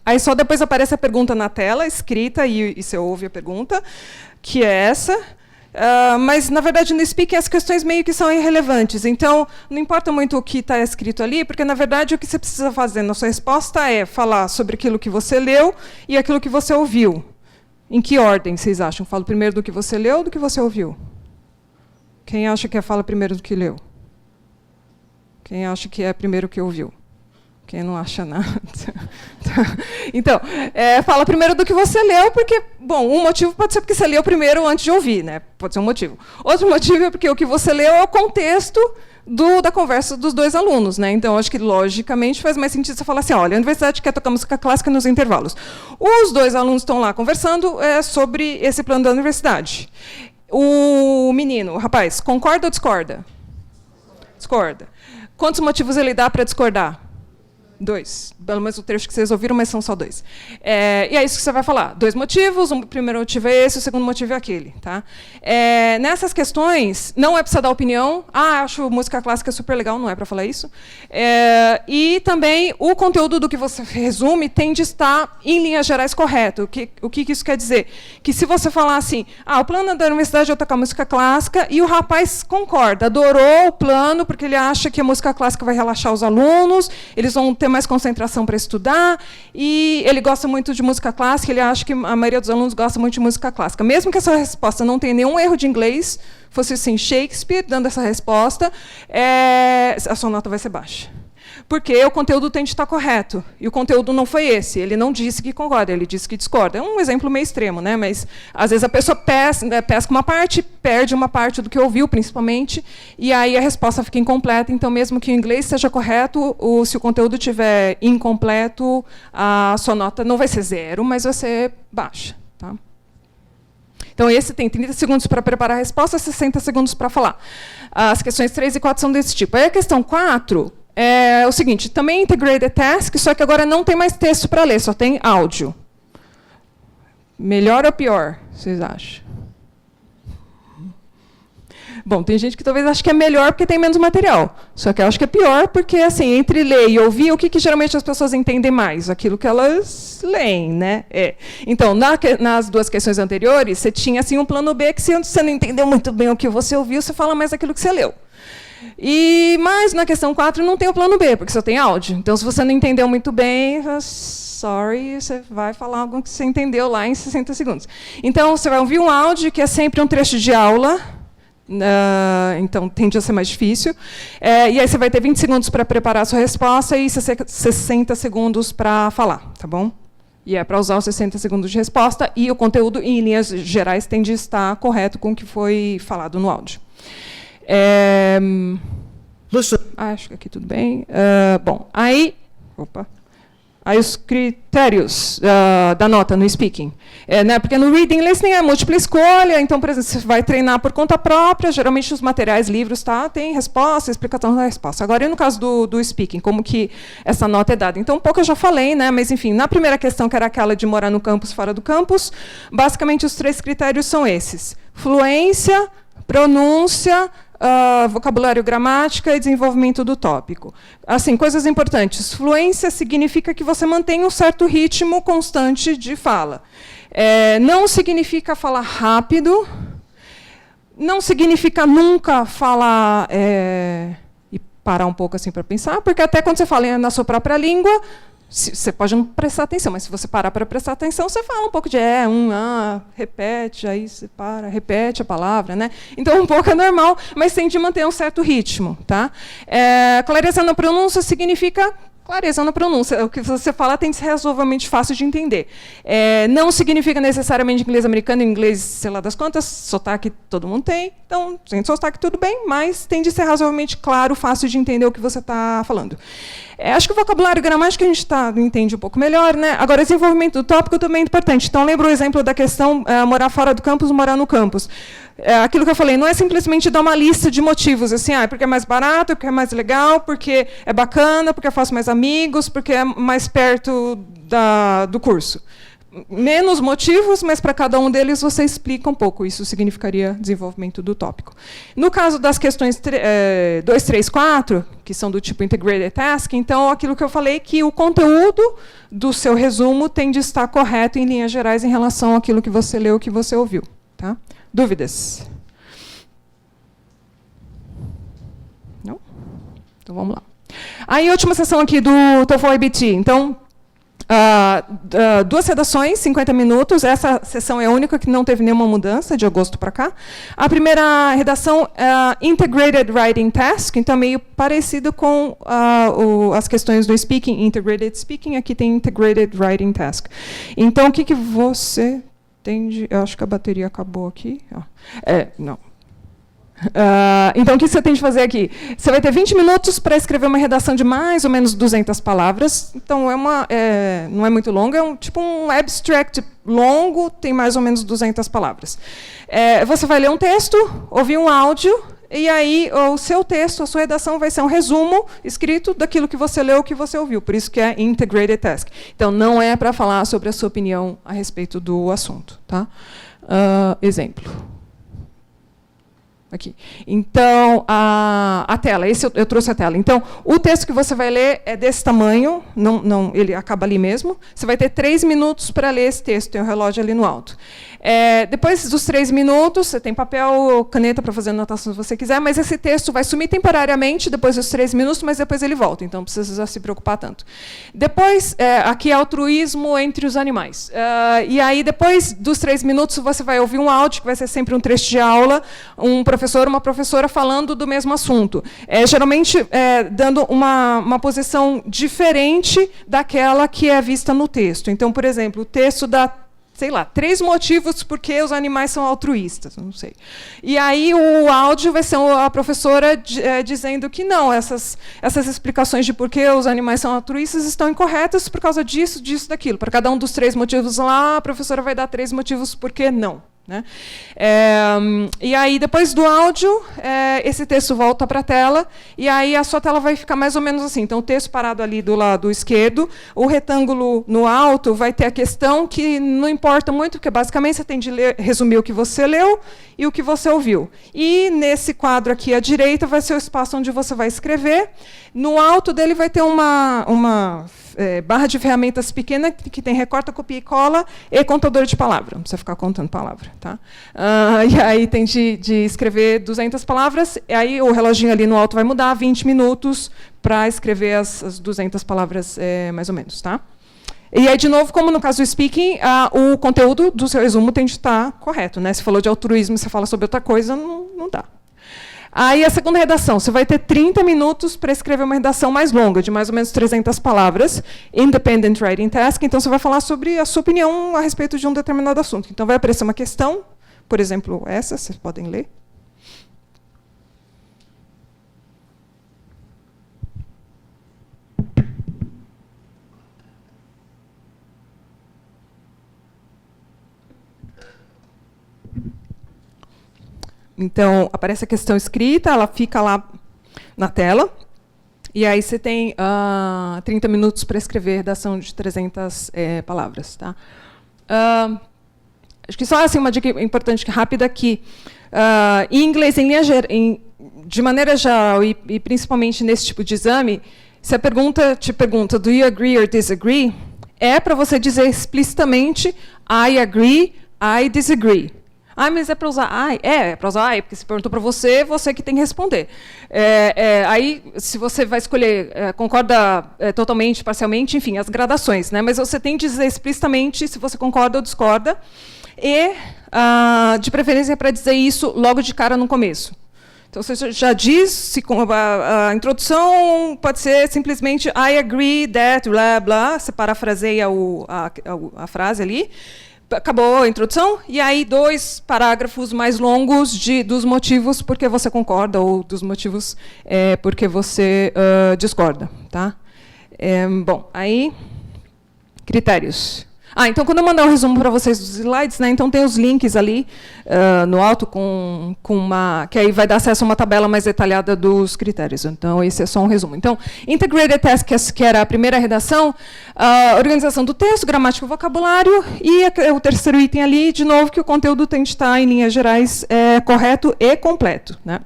Aí só depois aparece a pergunta na tela, escrita, e você ouve a pergunta, que é essa. Mas, na verdade, no speaking, as questões meio que são irrelevantes. Então, não importa muito o que está escrito ali, porque, na verdade, o que você precisa fazer na sua resposta é falar sobre aquilo que você leu e aquilo que você ouviu. Em que ordem, vocês acham? Falo primeiro do que você leu ou do que você ouviu? Quem acha que fala primeiro do que leu? Quem acha que é primeiro o que ouviu? Quem não acha nada. Então, fala primeiro do que você leu, porque, bom, um motivo pode ser porque você leu primeiro antes de ouvir, né? Pode ser um motivo. Outro motivo é porque o que você leu é o contexto da conversa dos 2 alunos, né? Então, acho que, logicamente, faz mais sentido você falar assim, olha, a universidade quer tocar música clássica nos intervalos. Os 2 alunos estão lá conversando sobre esse plano da universidade. O menino, o rapaz, concorda ou discorda? Discorda. Quantos motivos ele dá para discordar? 2. Pelo menos o trecho que vocês ouviram, mas são só 2. E é isso que você vai falar. 2 motivos, o primeiro motivo é esse, o segundo motivo é aquele. Tá? Nessas questões, não é para você dar opinião. Acho música clássica super legal, não é para falar isso. E também o conteúdo do que você resume tem de estar, em linhas gerais, correto. O que isso quer dizer? Que se você falar assim, o plano da universidade é tocar música clássica, e o rapaz concorda, adorou o plano, porque ele acha que a música clássica vai relaxar os alunos, eles vão ter mais concentração para estudar, e ele gosta muito de música clássica, ele acha que a maioria dos alunos gosta muito de música clássica. Mesmo que essa resposta não tenha nenhum erro de inglês, fosse assim, Shakespeare dando essa resposta, a sua nota vai ser baixa. porque o conteúdo tem de estar correto. E o conteúdo não foi esse. Ele não disse que concorda, ele disse que discorda. É um exemplo meio extremo, né? Mas, às vezes, a pessoa pesca uma parte, perde uma parte do que ouviu, principalmente, e aí a resposta fica incompleta. Então, mesmo que o inglês seja correto, se o conteúdo estiver incompleto, a sua nota não vai ser 0, mas vai ser baixa. Tá? Então, esse tem 30 segundos para preparar a resposta, 60 segundos para falar. As questões 3 e 4 são desse tipo. Aí a questão 4 é o seguinte, também integrated task, só que agora não tem mais texto para ler, só tem áudio. Melhor ou pior, vocês acham? Bom, tem gente que talvez ache que é melhor porque tem menos material. Só que eu acho que é pior porque, assim, entre ler e ouvir, o que geralmente as pessoas entendem mais? Aquilo que elas leem, né? Então, nas duas questões anteriores, você tinha assim, um plano B que, se você não entendeu muito bem o que você ouviu, você fala mais aquilo que você leu. Mas na questão 4 não tem o plano B, porque só tem áudio. Então, se você não entendeu muito bem, sorry, você vai falar algo que você entendeu lá em 60 segundos. Então, você vai ouvir um áudio que é sempre um trecho de aula. Então, tende a ser mais difícil. E aí você vai ter 20 segundos para preparar a sua resposta e 60 segundos para falar, tá bom? E é para usar os 60 segundos de resposta e o conteúdo, em linhas gerais, tende a estar correto com o que foi falado no áudio. Acho que aqui tudo bem. Bom, aí... Opa. Aí os critérios da nota no speaking. Né, porque no reading listening é múltipla escolha, então, por exemplo, você vai treinar por conta própria, geralmente os materiais, livros, tem resposta, explicação da resposta. Agora, e no caso do speaking, como que essa nota é dada? Então, um pouco eu já falei, né, mas, enfim, na primeira questão, que era aquela de morar no campus, fora do campus, basicamente os 3 critérios são esses. Fluência, pronúncia, vocabulário, gramática e desenvolvimento do tópico. Assim, coisas importantes. Fluência significa que você mantém um certo ritmo constante de fala. Não significa falar rápido, não significa nunca falar e parar um pouco assim para pensar, porque até quando você fala na sua própria língua, você pode não prestar atenção, mas se você parar para prestar atenção, você fala um pouco de repete, aí você para, repete a palavra, né? Então, um pouco é normal, mas tem de manter um certo ritmo, tá? Clareza na pronúncia significa clareza na pronúncia. O que você fala tem de ser razoavelmente fácil de entender. Não significa necessariamente inglês americano, inglês, sei lá das quantas, sotaque todo mundo tem. Então, sem sotaque tudo bem, mas tem de ser razoavelmente claro, fácil de entender o que você está falando. Acho que o vocabulário gramático a gente entende um pouco melhor, né? Agora, desenvolvimento do tópico também é importante. Então, lembra o exemplo da questão morar fora do campus, morar no campus. Aquilo que eu falei, não é simplesmente dar uma lista de motivos, assim, porque é mais barato, porque é mais legal, porque é bacana, porque eu faço mais amigos, porque é mais perto do curso. Menos motivos, mas para cada um deles você explica um pouco. Isso significaria desenvolvimento do tópico. No caso das questões 2, 3, 4, que são do tipo integrated task, então, aquilo que eu falei, que o conteúdo do seu resumo tem de estar correto em linhas gerais em relação àquilo que você leu, que você ouviu. Tá? Dúvidas? Não? Então, vamos lá. Aí, última sessão aqui do TOEFL IBT. Então, 2 redações, 50 minutos. Essa sessão é a única que não teve nenhuma mudança de agosto para cá. A primeira redação é Integrated Writing Task, então meio parecido com as questões do Speaking, Integrated Speaking. Aqui tem Integrated Writing Task. Então, o que você tem de... Eu acho que a bateria acabou aqui. Não. Então, o que você tem de fazer aqui? Você vai ter 20 minutos para escrever uma redação de mais ou menos 200 palavras. Então, não é muito longa, é tipo um abstract longo, tem mais ou menos 200 palavras. Você vai ler um texto, ouvir um áudio, e aí o seu texto, a sua redação vai ser um resumo escrito daquilo que você leu, que você ouviu. Por isso que é Integrated Task. Então, não é para falar sobre a sua opinião a respeito do assunto. Tá? Exemplo. Aqui. Então, a tela, eu trouxe a tela. Então, o texto que você vai ler é desse tamanho, ele acaba ali mesmo. Você vai ter 3 minutos para ler esse texto, tem um relógio ali no alto. Depois dos 3 minutos, você tem papel ou caneta para fazer anotação se você quiser, mas esse texto vai sumir temporariamente depois dos 3 minutos, mas depois ele volta, então não precisa se preocupar tanto. Depois, aqui é altruísmo entre os animais. E aí, depois dos 3 minutos, você vai ouvir um áudio, que vai ser sempre um trecho de aula, um professor, uma professora falando do mesmo assunto. Geralmente, dando uma posição diferente daquela que é vista no texto. Então, por exemplo, o texto dá, sei lá, 3 motivos por que os animais são altruístas, não sei. E aí o áudio vai ser a professora dizendo que não, essas explicações de por que os animais são altruístas estão incorretas por causa disso, disso, daquilo. Para cada um dos 3 motivos lá, a professora vai dar 3 motivos por que não. Né? E aí, depois do áudio, esse texto volta para a tela, e aí a sua tela vai ficar mais ou menos assim. Então, o texto parado ali do lado esquerdo, o retângulo no alto vai ter a questão que não importa muito, porque basicamente você tem de resumir o que você leu e o que você ouviu. E nesse quadro aqui à direita vai ser o espaço onde você vai escrever. No alto dele vai ter uma barra de ferramentas pequena que tem recorta, copia e cola e contador de palavra. Não precisa ficar contando palavra. Tá? E aí tem de escrever 200 palavras, e aí o reloginho ali no alto vai mudar, 20 minutos para escrever as 200 palavras, mais ou menos. Tá? E aí, de novo, como no caso do speaking, o conteúdo do seu resumo tem de estar correto. Né? Se falou de altruísmo, você fala sobre outra coisa, não dá. Aí, a segunda redação, você vai ter 30 minutos para escrever uma redação mais longa, de mais ou menos 300 palavras, Independent Writing Task. Então, você vai falar sobre a sua opinião a respeito de um determinado assunto. Então, vai aparecer uma questão, por exemplo, essa, vocês podem ler. Então, aparece a questão escrita, ela fica lá na tela, e aí você tem 30 minutos para escrever redação de 300 palavras. Tá? Acho que só assim, uma dica importante, rápida, que em inglês, de maneira geral, e principalmente nesse tipo de exame, se a pergunta te pergunta, do you agree or disagree, é para você dizer explicitamente, I agree, I disagree. Mas é para usar I? É para usar I, porque se perguntou para você, você que tem que responder. Aí, se você vai escolher, concorda totalmente, parcialmente, enfim, as gradações. Né? Mas você tem que dizer explicitamente se você concorda ou discorda. E, de preferência, para dizer isso logo de cara no começo. Então, você já diz, a introdução pode ser simplesmente I agree that, blá, blá, você parafraseia a frase ali. Acabou a introdução, e aí 2 parágrafos mais longos dos motivos por que você concorda ou dos motivos porque você discorda. Tá? Bom, aí, critérios. Então, quando eu mandar o resumo para vocês dos slides, né, então tem os links ali no alto, que aí vai dar acesso a uma tabela mais detalhada dos critérios. Então, esse é só um resumo. Então, Integrated Tasks, que era a primeira redação, organização do texto, gramática e vocabulário, e o terceiro item ali, de novo, que o conteúdo tem de estar, em linhas gerais, correto e completo. Né?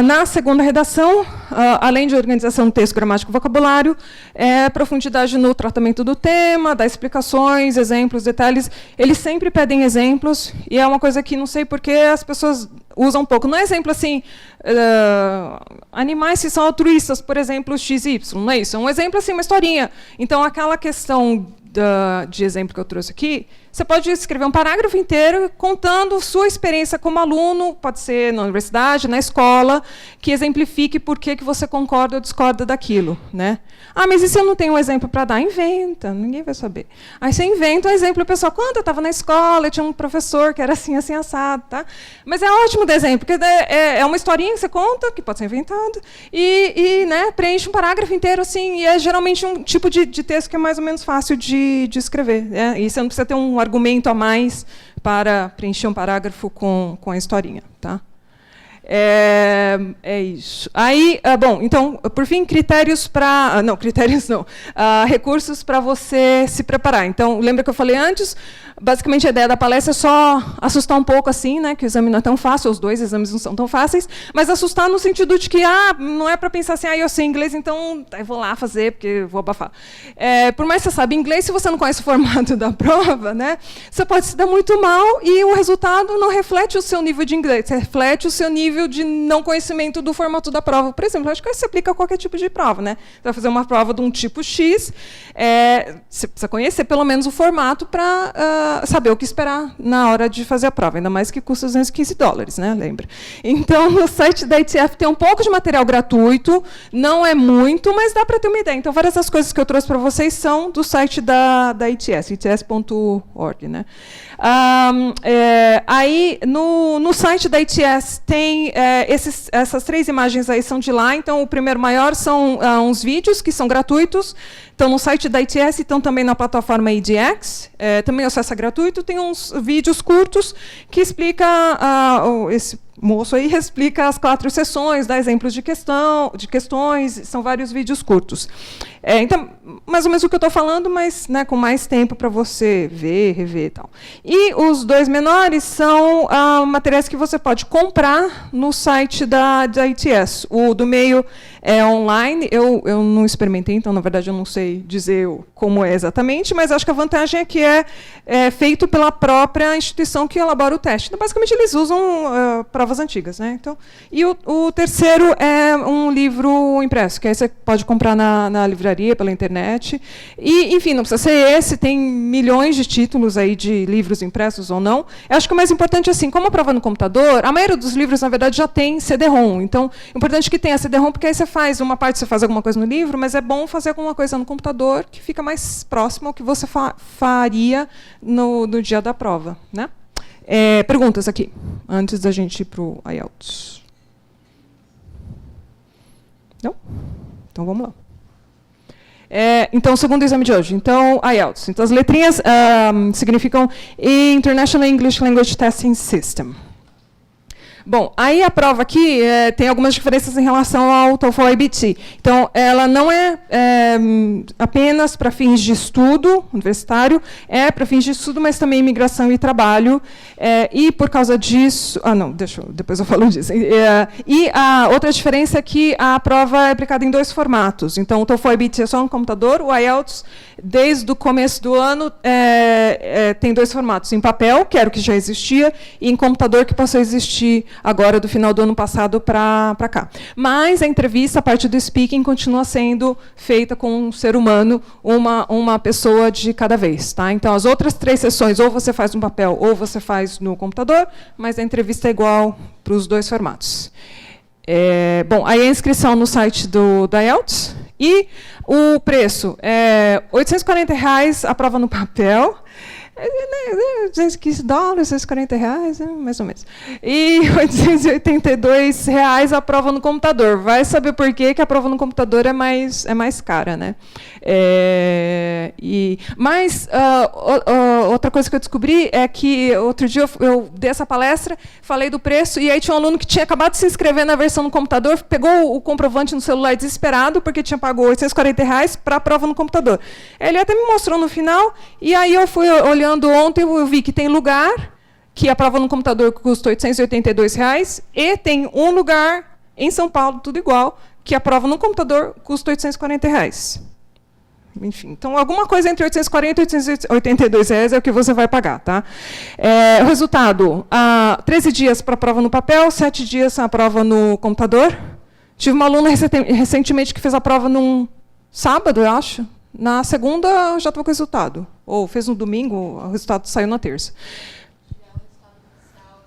Na segunda redação, além de organização do texto, gramática e vocabulário, profundidade no tratamento do tema, dar explicações, exemplos, detalhes. Eles sempre pedem exemplos, e é uma coisa que não sei por que as pessoas usam um pouco. Não é exemplo assim, animais que são altruístas, por exemplo, XY, não é isso. É um exemplo assim, uma historinha. Então, aquela questão de exemplo que eu trouxe aqui, você pode escrever um parágrafo inteiro contando sua experiência como aluno, pode ser na universidade, na escola, que exemplifique por que você concorda ou discorda daquilo. Né? Mas e se eu não tenho um exemplo para dar? Inventa, ninguém vai saber. Aí você inventa um exemplo, pessoal, quando eu estava na escola, eu tinha um professor que era assim, assim, assado. Tá? Mas é ótimo de exemplo, porque é uma historinha que você conta, que pode ser inventado, e né, preenche um parágrafo inteiro, assim, e é geralmente um tipo de texto que é mais ou menos fácil de escrever. E você não precisa ter um argumento a mais para preencher um parágrafo com a historinha. Tá? É isso. Aí, bom, então, por fim, critérios para... Não, critérios não. Recursos para você se preparar. Então, lembra que eu falei antes? Basicamente, a ideia da palestra é só assustar um pouco, assim, né, que o exame não é tão fácil, os 2 exames não são tão fáceis, mas assustar no sentido de que não é para pensar assim, eu sei inglês, então eu vou lá fazer, porque eu vou abafar. Por mais que você saiba inglês, se você não conhece o formato da prova, né, você pode se dar muito mal e o resultado não reflete o seu nível de inglês, reflete o seu nível de não conhecimento do formato da prova. Por exemplo, acho que isso se aplica a qualquer tipo de prova. Né? Você vai fazer uma prova de um tipo X, você precisa conhecer pelo menos o formato para saber o que esperar na hora de fazer a prova, ainda mais que custa $215, né? Lembra? Então, no site da ITF tem um pouco de material gratuito, não é muito, mas dá para ter uma ideia. Então, várias das coisas que eu trouxe para vocês são do site da ITS, its.org. Né? Aí, no site da ITS, tem essas 3 imagens aí são de lá. Então, o primeiro maior são uns vídeos que são gratuitos. Estão no site da ITS, estão também na plataforma EDX. Também o acesso é gratuito. Tem uns vídeos curtos que explica esse moço aí explica as 4 sessões, dá exemplos de questões, são vários vídeos curtos. Então, mais ou menos o que eu estou falando, mas né, com mais tempo para você ver, rever e tal. E os 2 menores são materiais que você pode comprar no site da ITS. O do meio é online, eu não experimentei, então, na verdade, eu não sei dizer como é exatamente, mas acho que a vantagem é que é feito pela própria instituição que elabora o teste. Então, basicamente, eles usam provas antigas. Né? Então, e o terceiro é um livro impresso, que aí você pode comprar na livraria, pela internet. E, enfim, não precisa ser esse, tem milhões de títulos aí de livros impressos ou não. Eu acho que o mais importante, assim, como a prova no computador, a maioria dos livros, na verdade, já tem CD-ROM. Então, é importante que tenha CD-ROM, porque aí você faz uma parte, você faz alguma coisa no livro, mas é bom fazer alguma coisa no computador que fica mais próximo ao que você faria no dia da prova. Né? Perguntas aqui, antes da gente ir para o IELTS. Não? Então, vamos lá. Então, o segundo exame de hoje. Então, IELTS. Então, as letrinhas significam International English Language Testing System. Bom, aí a prova aqui tem algumas diferenças em relação ao TOEFL IBT. Então, ela não é apenas para fins de estudo universitário, é para fins de estudo, mas também imigração e trabalho. E por causa disso... não, depois eu falo disso. E a outra diferença é que a prova é aplicada em 2 formatos. Então, o TOEFL IBT é só no computador, o IELTS, desde o começo do ano, tem 2 formatos. Em papel, que era o que já existia, e em computador, que passou a existir agora do final do ano passado para cá. Mas a entrevista, a parte do speaking, continua sendo feita com um ser humano, uma pessoa de cada vez. Tá? Então, as outras 3 sessões, ou você faz no papel, ou você faz no computador, mas a entrevista é igual para os 2 formatos. Bom, aí a inscrição no site da IELTS, e o preço é R$840 a prova no papel, $215, R$240, mais ou menos. E R$882 a prova no computador. Vai saber por que a prova no computador é mais cara. Né? Mas outra coisa que eu descobri é que outro dia eu dei essa palestra, falei do preço, e aí tinha um aluno que tinha acabado de se inscrever na versão no computador, pegou o comprovante no celular desesperado, porque tinha pago R$840 para a prova no computador. Ele até me mostrou no final, e aí eu fui olhando ontem, eu vi que tem lugar que a prova no computador custa R$882, e tem um lugar em São Paulo, tudo igual, que a prova no computador custa R$840. Enfim, então, alguma coisa entre R$840 e R$882 é o que você vai pagar. Tá? O resultado, 13 dias para a prova no papel, 7 dias a prova no computador. Tive uma aluna recentemente que fez a prova num sábado, eu acho. Na segunda, já estava com o resultado. Ou fez no domingo, o resultado saiu na terça.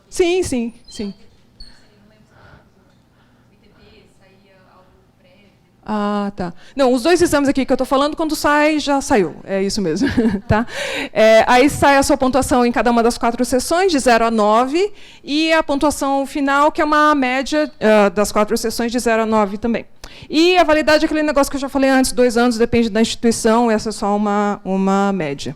Sim. Tá. Não, os 2 exames aqui que eu estou falando, quando sai, já saiu. É isso mesmo. Tá? Aí sai a sua pontuação em cada uma das 4 sessões, de 0 a 9, e a pontuação final, que é uma média das 4 sessões, de 0 a 9 também. E a validade é aquele negócio que eu já falei antes, 2 anos, depende da instituição, essa é só uma média.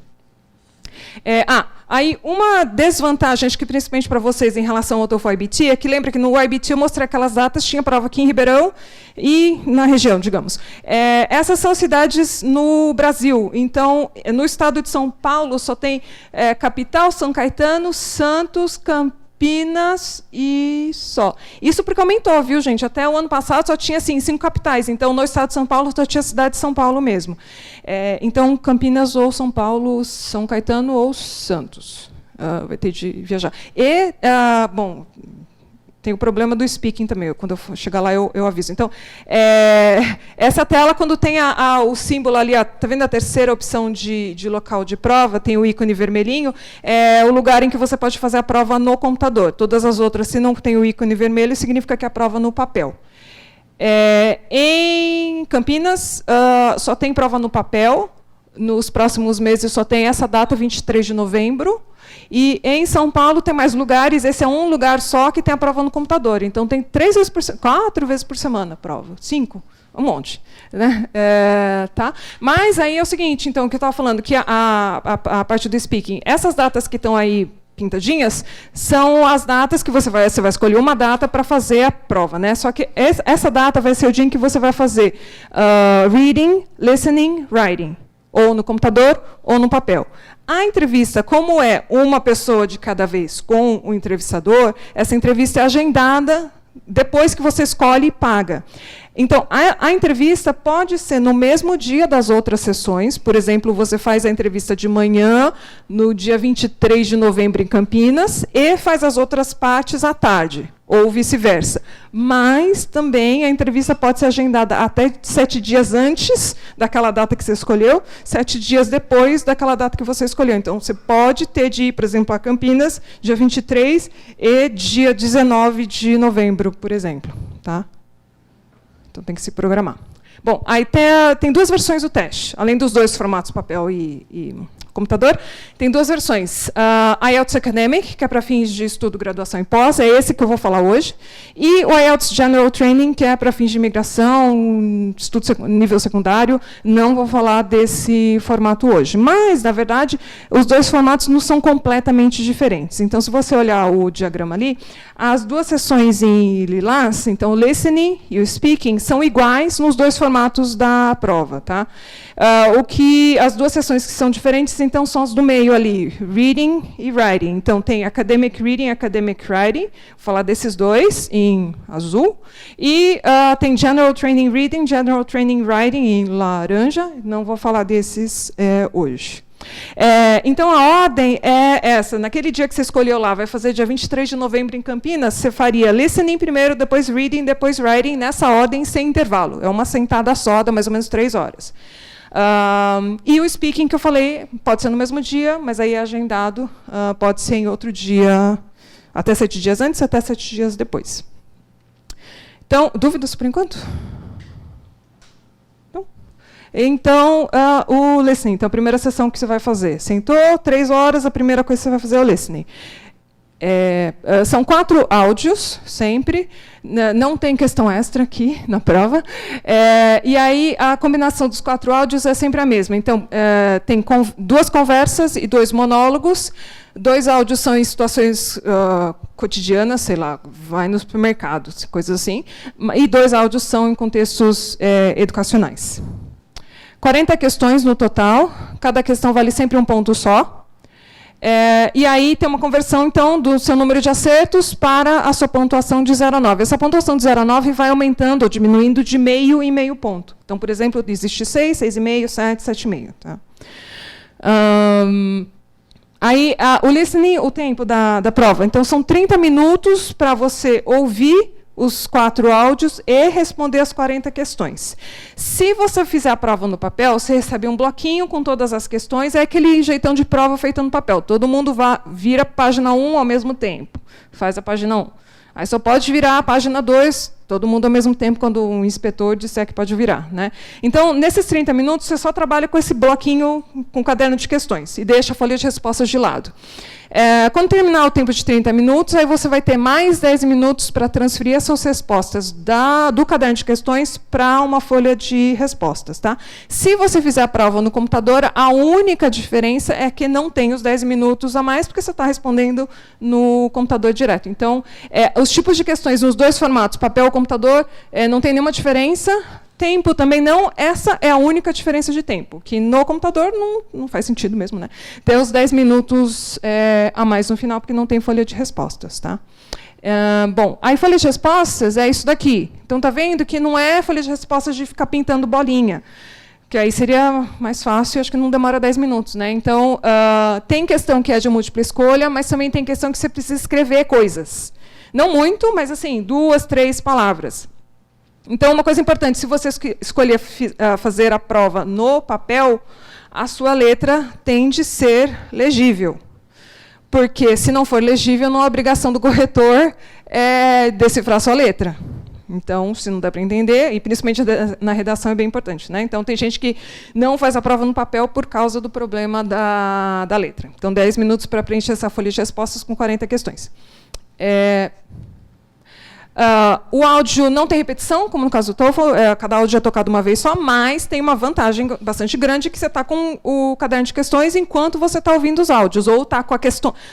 Aí uma desvantagem, acho que principalmente para vocês em relação ao TOEFL IBT, é que lembra que no IBT eu mostrei aquelas datas, tinha prova aqui em Ribeirão e na região, digamos. Essas são cidades no Brasil. Então, no estado de São Paulo, só tem capital, São Caetano, Santos, Campinas e só. Isso porque aumentou, viu, gente? Até o ano passado só tinha assim, 5 capitais. Então, no estado de São Paulo, só tinha a cidade de São Paulo mesmo. Então, Campinas ou São Paulo, São Caetano ou Santos. Vai ter de viajar. E, bom, tem o problema do speaking também. Quando eu chegar lá, eu aviso. Então, essa tela, quando tem o símbolo ali, está vendo a terceira opção de local de prova, tem o ícone vermelhinho, é o lugar em que você pode fazer a prova no computador. Todas as outras, se não tem o ícone vermelho, significa que é a prova no papel. Em Campinas, só tem prova no papel. Nos próximos meses, só tem essa data, 23 de novembro. E em São Paulo tem mais lugares, esse é um lugar só que tem a prova no computador. Então tem 3 vezes por semana, 4 vezes por semana a prova, 5, um monte. Né? Tá? Mas aí é o seguinte, então, que eu estava falando, que a parte do speaking, essas datas que estão aí pintadinhas, são as datas que você vai escolher uma data para fazer a prova. Né? Só que essa data vai ser o dia em que você vai fazer reading, listening, writing. Ou no computador, ou no papel. A entrevista, como é uma pessoa de cada vez com o entrevistador, essa entrevista é agendada depois que você escolhe e paga. Então, a entrevista pode ser no mesmo dia das outras sessões. Por exemplo, você faz a entrevista de manhã, no dia 23 de novembro, em Campinas, e faz as outras partes à tarde, ou vice-versa. Mas também a entrevista pode ser agendada até 7 dias antes daquela data que você escolheu, 7 dias depois daquela data que você escolheu. Então, você pode ter de ir, por exemplo, a Campinas, dia 23 e dia 19 de novembro, por exemplo. Tá? Então, tem que se programar. Bom, aí tem 2 versões do teste. Além dos 2 formatos, papel e computador, tem 2 versões. IELTS Academic, que é para fins de estudo, graduação e pós, é esse que eu vou falar hoje. E o IELTS General Training, que é para fins de imigração, estudo nível secundário. Não vou falar desse formato hoje. Mas, na verdade, os 2 formatos não são completamente diferentes. Então, se você olhar o diagrama ali, as 2 sessões em lilás, então o listening e o speaking, são iguais nos 2 formatos da prova. Tá? As 2 sessões que são diferentes, então, são as do meio ali, reading e writing. Então, tem academic reading e academic writing. Vou falar desses 2 em azul. E tem general training reading, general training writing em laranja. Não vou falar desses hoje. Então, a ordem é essa. Naquele dia que você escolheu lá, vai fazer dia 23 de novembro em Campinas, você faria listening primeiro, depois reading, depois writing, nessa ordem, sem intervalo. É uma sentada só, dá mais ou menos 3 horas. E o speaking que eu falei, pode ser no mesmo dia, mas aí é agendado, pode ser em outro dia, até 7 dias antes, até 7 dias depois. Então, dúvidas por enquanto? Não? Então, o listening, então a primeira sessão que você vai fazer. Sentou, 3 horas, a primeira coisa que você vai fazer é o listening. São 4 áudios, sempre. Não tem questão extra aqui na prova. E aí, a combinação dos 4 áudios é sempre a mesma. Então, tem 2 conversas e 2 monólogos. 2 áudios são em situações cotidianas, sei lá, vai no supermercado, coisas assim. E 2 áudios são em contextos educacionais. 40 questões no total. Cada questão vale sempre um ponto só. E aí tem uma conversão, então, do seu número de acertos para a sua pontuação de 0 a 9. Essa pontuação de 0 a 9 vai aumentando ou diminuindo de meio em meio ponto. Então, por exemplo, existe 6, 6,5, 7, 7,5. Tá? Aí, o listening, o tempo da prova. Então, são 30 minutos para você ouvir os 4 áudios e responder as 40 questões. Se você fizer a prova no papel, você recebe um bloquinho com todas as questões, é aquele jeitão de prova feita no papel. Todo mundo vira a página 1 ao mesmo tempo. Faz a página 1. Aí só pode virar a página 2, todo mundo ao mesmo tempo, quando um inspetor disser que pode virar. Né? Então, nesses 30 minutos, você só trabalha com esse bloquinho com caderno de questões e deixa a folha de respostas de lado. Quando terminar o tempo de 30 minutos, aí você vai ter mais 10 minutos para transferir as suas respostas do caderno de questões para uma folha de respostas. Tá? Se você fizer a prova no computador, a única diferença é que não tem os 10 minutos a mais, porque você está respondendo no computador direto. Então, os tipos de questões nos dois formatos, papel ou computador, não tem nenhuma diferença. Tempo também não, essa é a única diferença de tempo, que no computador não faz sentido mesmo, né? Ter os 10 minutos a mais no final, porque não tem folha de respostas. Tá? Bom, aí folha de respostas é isso daqui. Então, está vendo que não é folha de respostas de ficar pintando bolinha, que aí seria mais fácil, acho que não demora 10 minutos. Né? Então, tem questão que é de múltipla escolha, mas também tem questão que você precisa escrever coisas. Não muito, mas assim, 2, 3 palavras. Então, uma coisa importante, se você escolher fazer a prova no papel, a sua letra tem de ser legível. Porque, se não for legível, não é obrigação do corretor decifrar a sua letra. Então, se não dá para entender, e principalmente na redação é bem importante. Né? Então, tem gente que não faz a prova no papel por causa do problema da letra. Então, 10 minutos para preencher essa folha de respostas com 40 questões. O áudio não tem repetição, como no caso do TOEFL, cada áudio é tocado uma vez só, mas tem uma vantagem bastante grande, que você está com o caderno de questões enquanto você está ouvindo os áudios, ou está com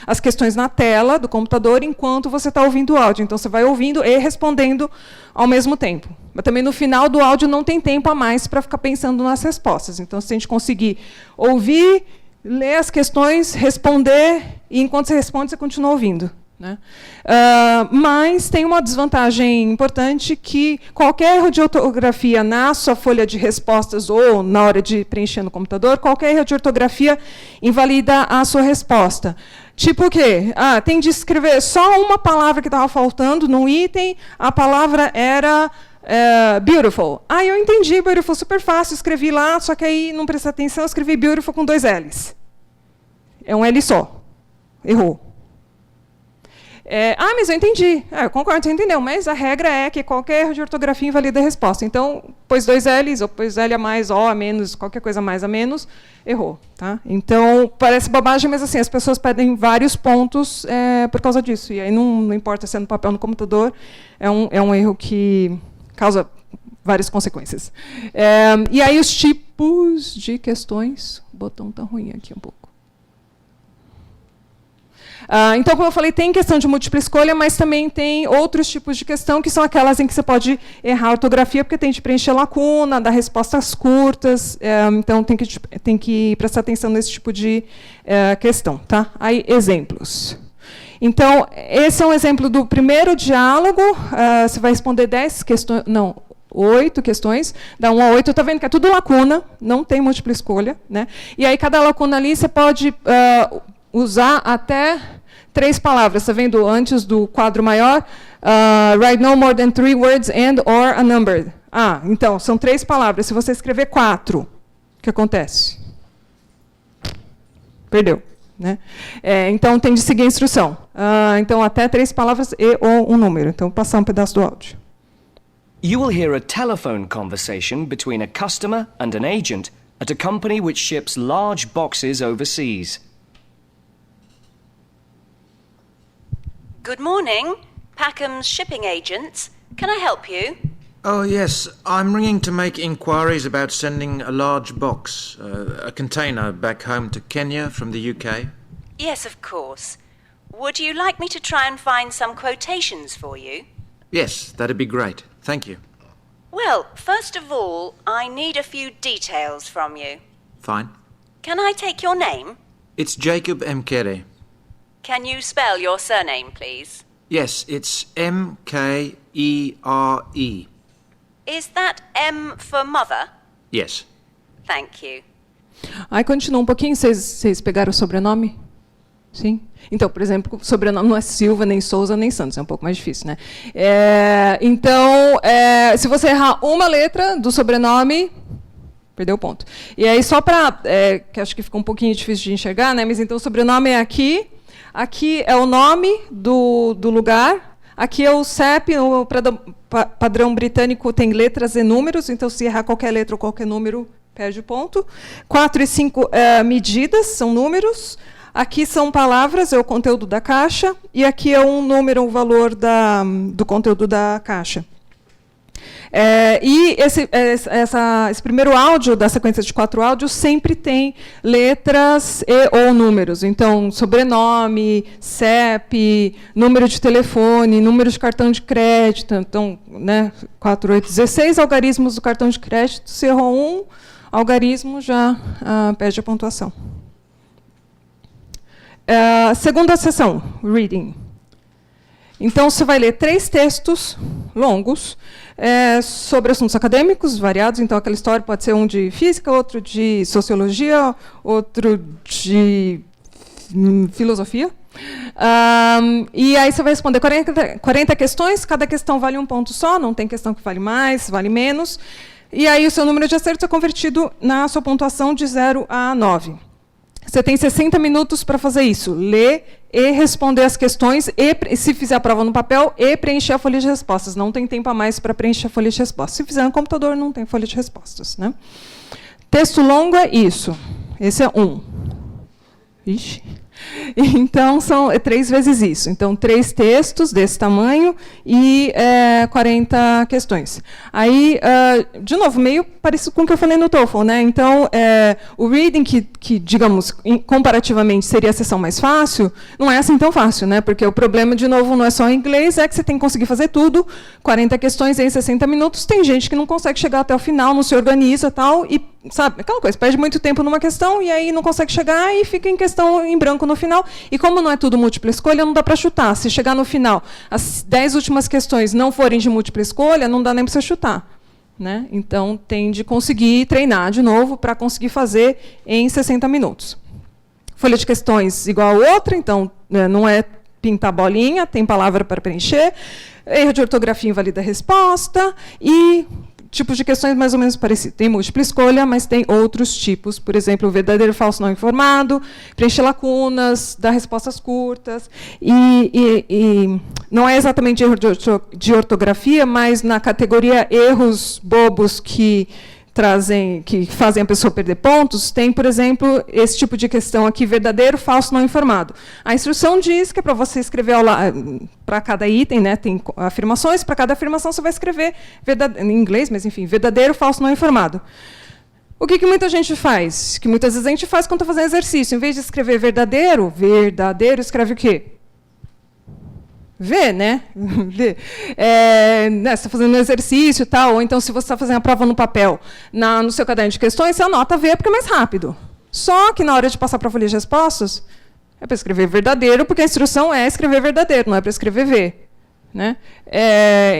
as questões na tela do computador enquanto você está ouvindo o áudio. Então, você vai ouvindo e respondendo ao mesmo tempo. Mas também no final do áudio não tem tempo a mais para ficar pensando nas respostas. Então, se a gente conseguir ouvir, ler as questões, responder, e enquanto você responde, você continua ouvindo. Né? Mas tem uma desvantagem importante, que qualquer erro de ortografia na sua folha de respostas ou na hora de preencher no computador, qualquer erro de ortografia invalida a sua resposta. Tipo o quê? Tem de escrever só uma palavra que estava faltando num item, a palavra era beautiful. Eu entendi, beautiful, super fácil, escrevi lá, só que aí não prestei atenção, escrevi beautiful com 2 L's. É um L só. Errou. Mas eu entendi. Eu concordo, você entendeu. Mas a regra é que qualquer erro de ortografia invalida a resposta. Então, pôs 2 L's, ou pôs L a mais, O a menos, qualquer coisa mais a menos, errou. Tá? Então, parece bobagem, mas assim, as pessoas pedem vários pontos por causa disso. E aí não importa se é no papel ou no computador, é um erro que causa várias consequências. E aí, os tipos de questões. O botão está ruim aqui um pouco. Então, como eu falei, tem questão de múltipla escolha, mas também tem outros tipos de questão, que são aquelas em que você pode errar a ortografia, porque tem de preencher lacuna, dar respostas curtas. Então, tem que prestar atenção nesse tipo de questão. Tá? Aí, exemplos. Então, esse é um exemplo do primeiro diálogo. Você vai responder 10 questões... Não, 8 questões, da 1 a 8. Está vendo que é tudo lacuna, não tem múltipla escolha. Né? E aí, cada lacuna ali, você pode usar até 3 palavras. Está vendo antes do quadro maior? Write no more than 3 words and or a number. Então, são 3 palavras. Se você escrever 4, o que acontece? Perdeu. Né? Então, tem de seguir a instrução. Então, até 3 palavras e ou um número. Então, vou passar um pedaço do áudio. You will hear a telephone conversation between a customer and an agent at a company which ships large boxes overseas. Good morning, Packham's shipping agents. Can I help you? Oh, yes. I'm ringing to make inquiries about sending a large box, a container, back home to Kenya from the UK. Yes, of course. Would you like me to try and find some quotations for you? Yes, that'd be great. Thank you. Well, first of all, I need a few details from you. Fine. Can I take your name? It's Jacob Mkere. Can you spell your surname, please? Yes, it's Mkere. Is that M for mother? Yes. Thank you. Aí continua um pouquinho. Vocês pegaram o sobrenome? Sim? Então, por exemplo, o sobrenome não é Silva, nem Souza, nem Santos. É um pouco mais difícil, né? Então, se você errar uma letra do sobrenome, perdeu o ponto. E aí, só para... que acho que ficou um pouquinho difícil de enxergar, né? Mas então o sobrenome é aqui. Aqui é o nome do lugar. Aqui é o CEP, o padrão britânico tem letras e números, então se errar qualquer letra ou qualquer número, perde o ponto. 4 e 5 medidas, são números. Aqui são palavras, é o conteúdo da caixa, e aqui é um número, um valor do conteúdo da caixa. E esse primeiro áudio da sequência de 4 áudios sempre tem letras e ou números. Então, sobrenome, CEP, número de telefone, número de cartão de crédito. Então, né, 4, 8, 16 algarismos do cartão de crédito. Se errou um algarismo, já perde a pontuação. Segunda sessão, reading. Então, você vai ler 3 textos longos sobre assuntos acadêmicos variados. Então, aquela história pode ser um de física, outro de sociologia, outro de filosofia. E aí você vai responder 40 questões, cada questão vale um ponto só, não tem questão que vale mais, vale menos. E aí o seu número de acertos é convertido na sua pontuação de 0 a 9. Você tem 60 minutos para fazer isso, ler e responder as questões, e, se fizer a prova no papel, e preencher a folha de respostas. Não tem tempo a mais para preencher a folha de respostas. Se fizer no computador, não tem folha de respostas. Né? Texto longo é isso. Esse é 1. Ixi. Então, são 3 vezes isso. Então, 3 textos desse tamanho e 40 questões. Aí, de novo, meio parecido com o que eu falei no TOEFL, né? Então, o reading, que, digamos, comparativamente seria a sessão mais fácil, não é assim tão fácil, né? Porque o problema, de novo, não é só em inglês, é que você tem que conseguir fazer tudo, 40 questões em 60 minutos. Tem gente que não consegue chegar até o final, não se organiza tal, e, sabe, aquela coisa, perde muito tempo numa questão e aí não consegue chegar e fica em questão em branco no final. E como não é tudo múltipla escolha, não dá para chutar. Se chegar no final, as 10 últimas questões não forem de múltipla escolha, não dá nem para você chutar. Né? Então, tem de conseguir treinar de novo para conseguir fazer em 60 minutos. Folha de questões igual a outra, então, não é pintar bolinha, tem palavra para preencher, erro de ortografia invalida a resposta, e tipos de questões mais ou menos parecidos. Tem múltipla escolha, mas tem outros tipos, por exemplo, verdadeiro, falso, não informado, preencher lacunas, dar respostas curtas, e não é exatamente erro de ortografia, mas na categoria erros bobos que fazem a pessoa perder pontos, tem, por exemplo, esse tipo de questão aqui, verdadeiro, falso, não informado. A instrução diz que é para você escrever para cada item, né, tem afirmações, para cada afirmação você vai escrever, em inglês, mas enfim, verdadeiro, falso, não informado. O que muita gente faz? Que muitas vezes a gente faz quando está fazendo exercício. Em vez de escrever verdadeiro, escreve o quê? V, né? V. Você está fazendo um exercício e tal, ou então, se você está fazendo a prova no papel, no seu caderno de questões, você anota V porque é mais rápido. Só que na hora de passar para a folha de respostas, é para escrever verdadeiro, porque a instrução é escrever verdadeiro, não é para escrever V. Né?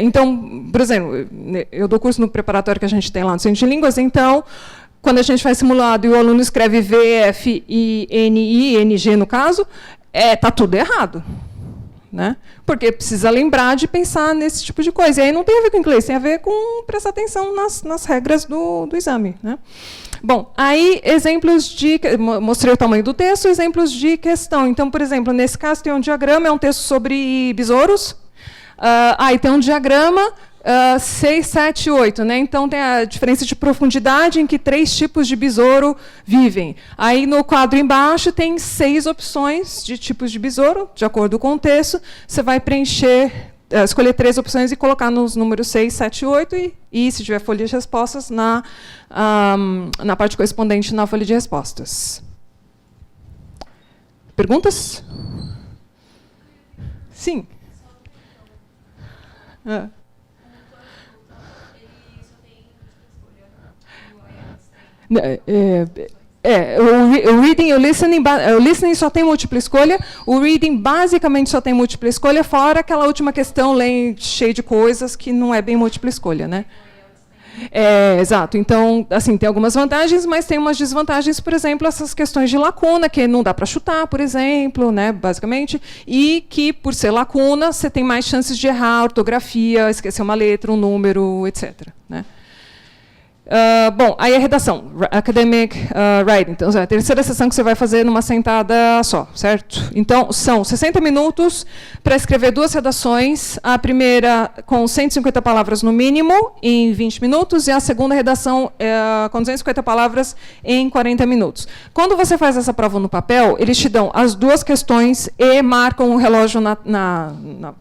Então, por exemplo, eu dou curso no preparatório que a gente tem lá no Centro de Línguas, então, quando a gente faz simulado e o aluno escreve V, F, I, N, I, N, G, no caso, está tudo errado. Né? Porque precisa lembrar de pensar nesse tipo de coisa. E aí não tem a ver com inglês, tem a ver com prestar atenção nas regras do exame. Né? Bom, aí exemplos de... Mostrei o tamanho do texto, exemplos de questão. Então, por exemplo, nesse caso tem um diagrama, é um texto sobre besouros. Aí tem um diagrama 6, 7, 8. Né? Então, tem a diferença de profundidade em que 3 tipos de besouro vivem. Aí, no quadro embaixo, tem 6 opções de tipos de besouro, de acordo com o texto. Você vai preencher, escolher 3 opções e colocar nos números 6, 7 e 8, e se tiver folha de respostas, na parte correspondente na folha de respostas. Perguntas? Sim. O reading, o listening só tem múltipla escolha, o reading basicamente só tem múltipla escolha, fora aquela última questão cheia de coisas que não é bem múltipla escolha, né? Exato. Então, assim, tem algumas vantagens, mas tem umas desvantagens, por exemplo, essas questões de lacuna, que não dá para chutar, por exemplo, né, basicamente, e que, por ser lacuna, você tem mais chances de errar a ortografia, esquecer uma letra, um número, etc. Né? Bom, aí a redação, academic writing. Então, é a terceira sessão que você vai fazer numa sentada só, certo? Então, são 60 minutos para escrever 2 redações. A primeira com 150 palavras no mínimo, em 20 minutos, e a segunda redação com 250 palavras em 40 minutos. Quando você faz essa prova no papel, eles te dão as 2 questões e marcam um relógio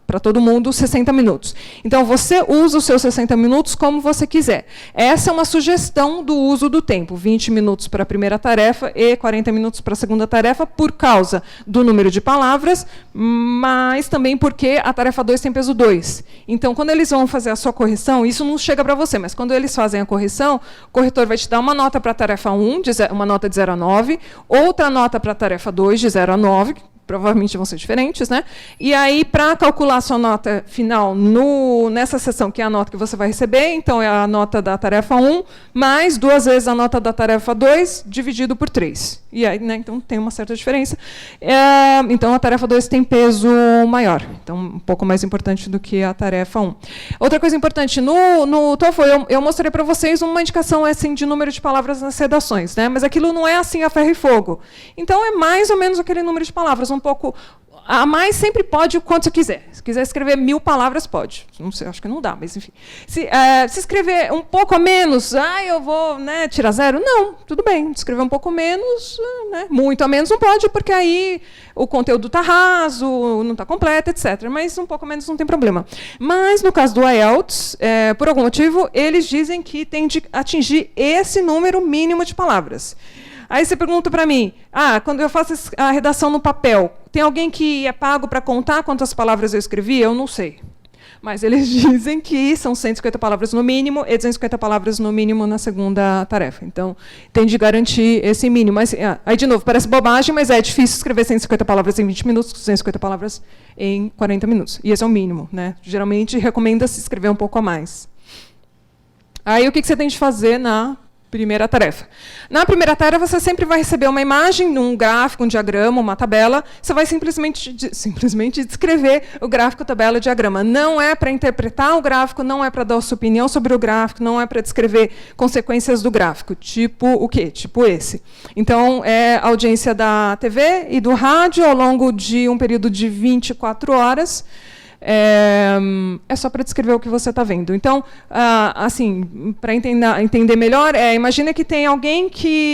para todo mundo 60 minutos. Então, você usa os seus 60 minutos como você quiser. Essa é uma sugestão do uso do tempo, 20 minutos para a primeira tarefa e 40 minutos para a segunda tarefa, por causa do número de palavras, mas também porque a tarefa 2 tem peso 2. Então, quando eles vão fazer a sua correção, isso não chega para você, mas quando eles fazem a correção, o corretor vai te dar uma nota para a tarefa 1, uma nota de 0 a 9, outra nota para a tarefa 2, de 0 a 9, provavelmente vão ser diferentes, né? E aí, para calcular a sua nota final nessa sessão, que é a nota que você vai receber, então é a nota da tarefa 1, mais 2 vezes a nota da tarefa 2, dividido por 3. E aí, né, então, tem uma certa diferença. Então, a tarefa 2 tem peso maior, então, um pouco mais importante do que a tarefa 1. Outra coisa importante, no TOEFL, eu mostrei para vocês uma indicação assim, de número de palavras nas redações, né? Mas aquilo não é assim a ferro e fogo. Então, é mais ou menos aquele número de palavras, um pouco a mais, sempre pode o quanto você quiser. Se quiser escrever 1000 palavras, pode. Não sei, acho que não dá, mas enfim. Se escrever um pouco a menos, eu vou, né, tirar 0? Não, tudo bem. Se escrever um pouco menos, né, muito a menos não pode, porque aí o conteúdo está raso, não está completo, etc. Mas um pouco a menos não tem problema. Mas, no caso do IELTS, por algum motivo, eles dizem que tem de atingir esse número mínimo de palavras. Aí você pergunta para mim, quando eu faço a redação no papel, tem alguém que é pago para contar quantas palavras eu escrevi? Eu não sei. Mas eles dizem que são 150 palavras no mínimo e 250 palavras no mínimo na segunda tarefa. Então, tem de garantir esse mínimo. Mas, aí, de novo, parece bobagem, mas é difícil escrever 150 palavras em 20 minutos, 250 palavras em 40 minutos. E esse é o mínimo, né? Geralmente, recomenda-se escrever um pouco a mais. Aí, o que você tem de fazer na primeira tarefa? Na primeira tarefa, você sempre vai receber uma imagem, um gráfico, um diagrama, uma tabela. Você vai simplesmente descrever o gráfico, tabela, diagrama. Não é para interpretar o gráfico, não é para dar a sua opinião sobre o gráfico, não é para descrever consequências do gráfico. Tipo o quê? Tipo esse. Então, é a audiência da TV e do rádio ao longo de um período de 24 horas. É só para descrever o que você está vendo. Então, assim, para entender melhor, imagina que tem alguém,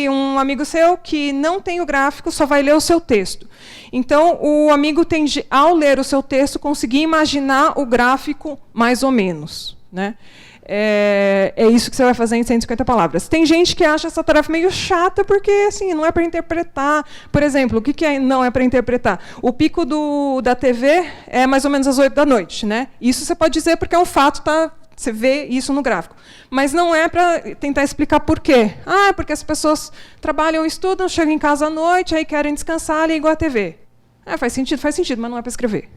um amigo seu, que não tem o gráfico, só vai ler o seu texto. Então, o amigo tem de, ao ler o seu texto, conseguir imaginar o gráfico mais ou menos, né? É isso que você vai fazer em 150 palavras. Tem gente que acha essa tarefa meio chata, porque assim, não é para interpretar. Por exemplo, o que não é para interpretar? O pico da TV é mais ou menos às 8 da noite. Né? Isso você pode dizer porque é um fato, você vê isso no gráfico. Mas não é para tentar explicar por quê. Porque as pessoas trabalham, estudam, chegam em casa à noite, aí querem descansar, ligam a TV. Faz sentido, mas não é para escrever.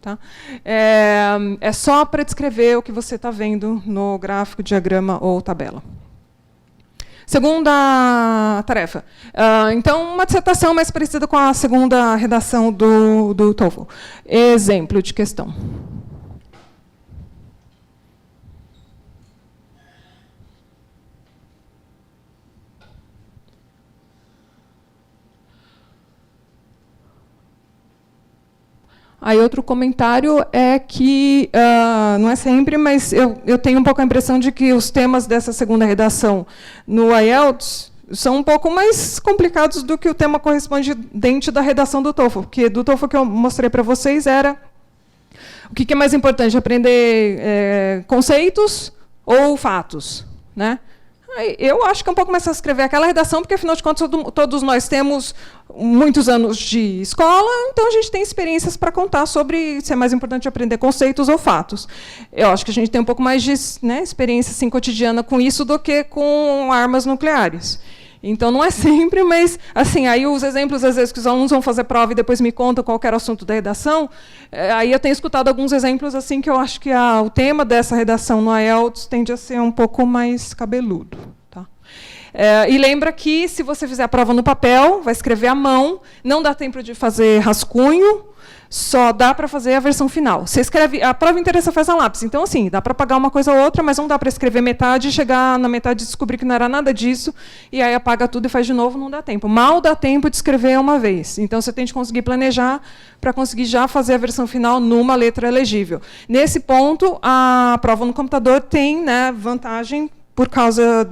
Tá? É só para descrever o que você está vendo no gráfico, diagrama ou tabela. Segunda tarefa. Então, uma dissertação mais parecida com a segunda redação do TOEFL. Exemplo de questão. Aí outro comentário é que, não é sempre, mas eu tenho um pouco a impressão de que os temas dessa segunda redação no IELTS são um pouco mais complicados do que o tema correspondente da redação do TOEFL, porque do TOEFL que eu mostrei para vocês era o que é mais importante, aprender conceitos ou fatos, né? Eu acho que é um pouco mais fácil escrever aquela redação, porque, afinal de contas, todos nós temos muitos anos de escola, então a gente tem experiências para contar sobre se é mais importante aprender conceitos ou fatos. Eu acho que a gente tem um pouco mais de experiência assim, cotidiana com isso do que com armas nucleares. Então, não é sempre, mas, assim, aí os exemplos, às vezes, que os alunos vão fazer prova e depois me contam qual era o assunto da redação, aí eu tenho escutado alguns exemplos assim que eu acho que o tema dessa redação no IELTS tende a ser um pouco mais cabeludo. Tá? E lembra que, se você fizer a prova no papel, vai escrever à mão, não dá tempo de fazer rascunho, só dá para fazer a versão final. Você escreve, a prova inteira você faz a lápis. Então, assim, dá para apagar uma coisa ou outra, mas não dá para escrever metade e chegar na metade e descobrir que não era nada disso, e aí apaga tudo e faz de novo, não dá tempo. Mal dá tempo de escrever uma vez. Então, você tem que conseguir planejar para conseguir já fazer a versão final numa letra legível. Nesse ponto, a prova no computador tem, né, vantagem por causa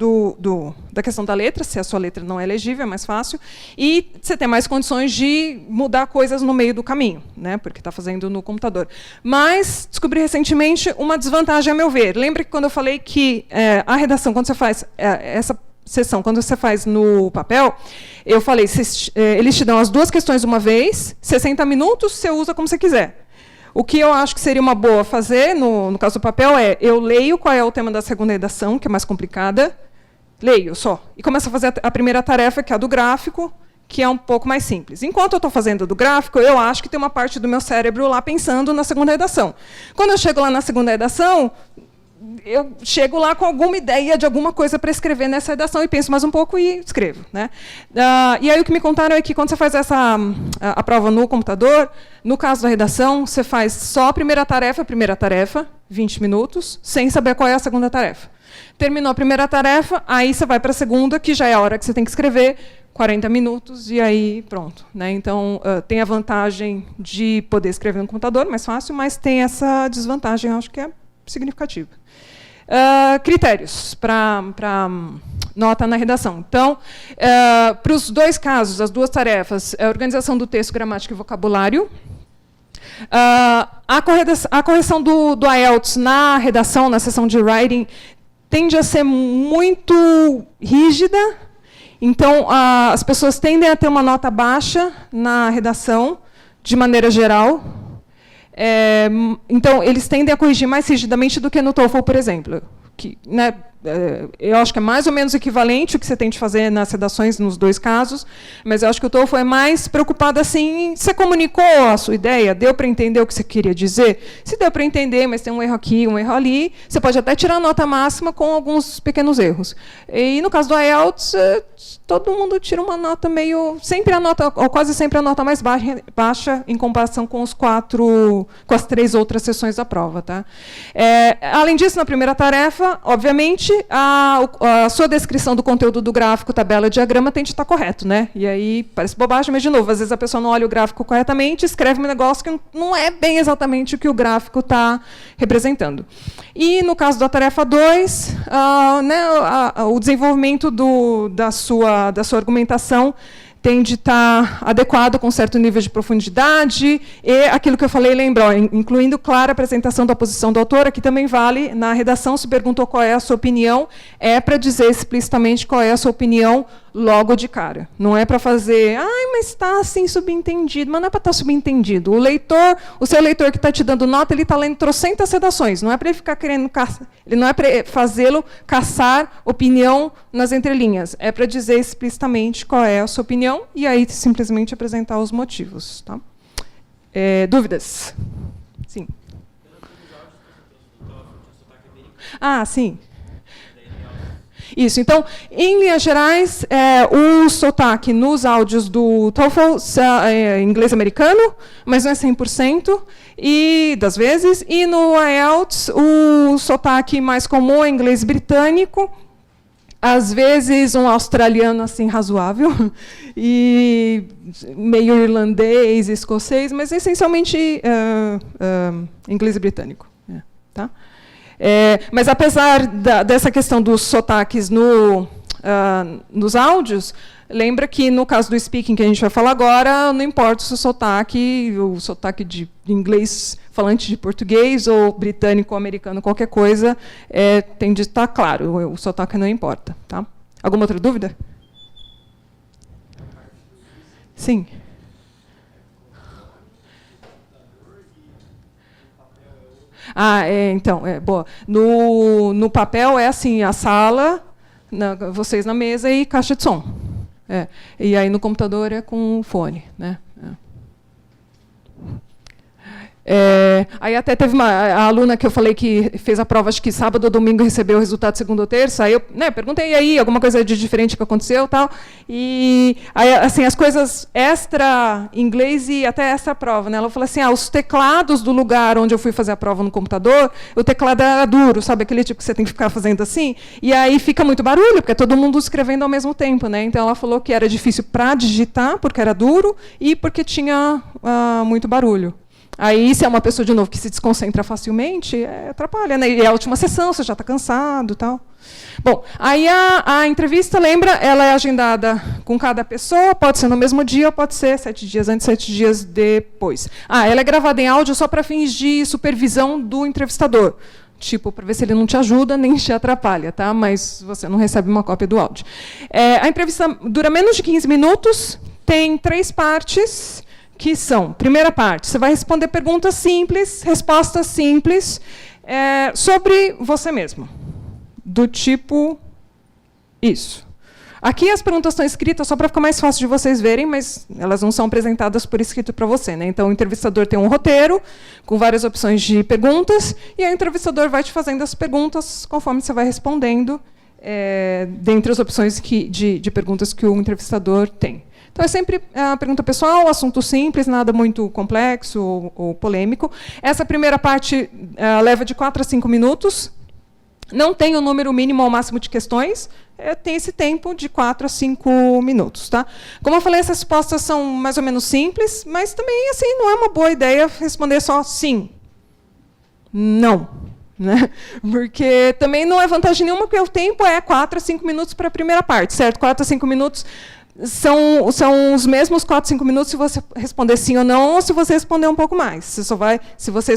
da questão da letra, se a sua letra não é legível, é mais fácil, e você tem mais condições de mudar coisas no meio do caminho, né, porque está fazendo no computador. Mas descobri recentemente uma desvantagem, a meu ver. Lembra que quando eu falei que a redação, quando você faz essa sessão, quando você faz no papel, eu falei, eles te dão as duas questões uma vez, 60 minutos, você usa como você quiser. O que eu acho que seria uma boa fazer, no caso do papel, é eu leio qual é o tema da segunda redação, que é mais complicada, leio só, e começo a fazer a primeira tarefa, que é a do gráfico, que é um pouco mais simples. Enquanto eu estou fazendo do gráfico, eu acho que tem uma parte do meu cérebro lá pensando na segunda redação. Quando eu chego lá na segunda redação, eu chego lá com alguma ideia de alguma coisa para escrever nessa redação e penso mais um pouco e escrevo, né? E aí o que me contaram é que quando você faz a prova no computador, no caso da redação, você faz só a primeira tarefa, 20 minutos, sem saber qual é a segunda tarefa. Terminou a primeira tarefa, aí você vai para a segunda, que já é a hora que você tem que escrever, 40 minutos, e aí pronto, né? Então, tem a vantagem de poder escrever no computador, mais fácil, mas tem essa desvantagem, eu acho que é significativa. Critérios para nota na redação. Então, para os dois casos, as duas tarefas, a organização do texto, gramática e vocabulário. A correção do IELTS na redação, na seção de writing, tende a ser muito rígida. Então, as pessoas tendem a ter uma nota baixa na redação, de maneira geral. Então, eles tendem a corrigir mais rigidamente do que no TOEFL, por exemplo. Que, né, eu acho que é mais ou menos equivalente o que você tem de fazer nas redações nos dois casos, mas eu acho que o TOEFL é mais preocupado assim, você comunicou a sua ideia, deu para entender o que você queria dizer? Se deu para entender, mas tem um erro aqui, um erro ali, você pode até tirar a nota máxima com alguns pequenos erros. E no caso do IELTS, todo mundo tira uma nota meio... sempre a nota, ou quase sempre a nota mais baixa em comparação com com as 3 outras sessões da prova. Tá? Além disso, na primeira tarefa, obviamente, a sua descrição do conteúdo do gráfico, tabela, diagrama, tem de estar correto. Né? E aí, parece bobagem, mas, de novo, às vezes a pessoa não olha o gráfico corretamente, escreve um negócio que não é bem exatamente o que o gráfico está representando. E, no caso da tarefa 2, o desenvolvimento da sua argumentação tem de estar adequado com certo nível de profundidade e aquilo que eu falei, lembra, incluindo clara apresentação da posição do autor, aqui também vale, na redação se perguntou qual é a sua opinião, é para dizer explicitamente qual é a sua opinião logo de cara. Não é para fazer, mas está assim subentendido, mas não é para estar subentendido. O seu leitor que está te dando nota, ele está lendo trocentas redações, não é para ele ficar querendo ele não é para fazê-lo caçar opinião nas entrelinhas, é para dizer explicitamente qual é a sua opinião e aí simplesmente apresentar os motivos. Tá? Dúvidas? Sim. Sim. Isso. Então, em linhas gerais, o sotaque nos áudios do TOEFL é inglês americano, mas não é 100%, e das vezes. E no IELTS, o sotaque mais comum é inglês britânico, às vezes um australiano assim razoável, e meio irlandês, escocês, mas essencialmente inglês britânico. Tá? Mas, apesar dessa questão dos sotaques nos áudios, lembra que, no caso do speaking, que a gente vai falar agora, não importa se o sotaque de inglês falante de português ou britânico ou americano, qualquer coisa, tem de estar claro, o sotaque não importa. Tá? Alguma outra dúvida? Sim. Boa. No papel é assim, a sala, vocês na mesa e caixa de som. E aí no computador é com fone. Né? Aí até teve a aluna que eu falei que fez a prova, acho que sábado ou domingo recebeu o resultado segunda ou terça. Aí eu perguntei, e aí, alguma coisa de diferente que aconteceu, tal. E aí, assim, as coisas extra inglês e até extra prova, né? Ela falou assim, os teclados do lugar onde eu fui fazer a prova no computador, o teclado era duro, sabe aquele tipo que você tem que ficar fazendo assim? E aí fica muito barulho, porque é todo mundo escrevendo ao mesmo tempo, né? Então ela falou que era difícil para digitar, porque era duro, e porque tinha muito barulho. Aí, se é uma pessoa, de novo, que se desconcentra facilmente, atrapalha, né? E é a última sessão, você já está cansado e tal. Bom, aí a entrevista, lembra, ela é agendada com cada pessoa, pode ser no mesmo dia, ou pode ser 7 dias antes, 7 dias depois. Ela é gravada em áudio só para fins de supervisão do entrevistador. Tipo, para ver se ele não te ajuda nem te atrapalha, tá? Mas você não recebe uma cópia do áudio. A entrevista dura menos de 15 minutos, tem 3 partes, que são, primeira parte, você vai responder perguntas simples, respostas simples, sobre você mesmo. Do tipo, isso. Aqui as perguntas estão escritas só para ficar mais fácil de vocês verem, mas elas não são apresentadas por escrito para você, né? Então, o entrevistador tem um roteiro com várias opções de perguntas, e o entrevistador vai te fazendo as perguntas conforme você vai respondendo, dentre as opções de perguntas que o entrevistador tem. Então, é sempre a pergunta pessoal, assunto simples, nada muito complexo ou polêmico. Essa primeira parte leva de 4 a 5 minutos. Não tem o número mínimo ou máximo de questões, tem esse tempo de 4 a 5 minutos. Tá? Como eu falei, essas respostas são mais ou menos simples, mas também assim, não é uma boa ideia responder só sim. Não. Né? Porque também não é vantagem nenhuma, porque o tempo é 4 a 5 minutos para a primeira parte, certo? 4 a 5 minutos são os mesmos 4 a 5 minutos se você responder sim ou não, ou se você responder um pouco mais. Você só vai, se você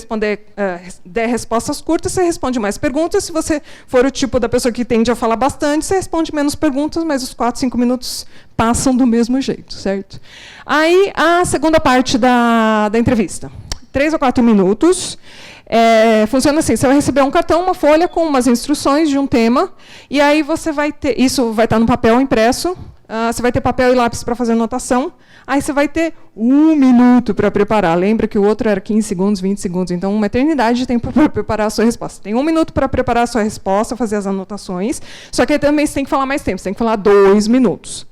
der respostas curtas, você responde mais perguntas. Se você for o tipo da pessoa que tende a falar bastante, você responde menos perguntas, mas os 4 a 5 minutos passam do mesmo jeito, certo? Aí, a segunda parte da entrevista. 3 ou 4 minutos. Funciona assim, você vai receber um cartão, uma folha com umas instruções de um tema, e aí você vai ter, isso vai estar no papel impresso, você vai ter papel e lápis para fazer anotação, aí você vai ter 1 minuto para preparar. Lembra que o outro era 15 segundos, 20 segundos, então uma eternidade de tempo para preparar a sua resposta. Tem 1 minuto para preparar a sua resposta, fazer as anotações, só que aí também você tem que falar mais tempo, você tem que falar 2 minutos.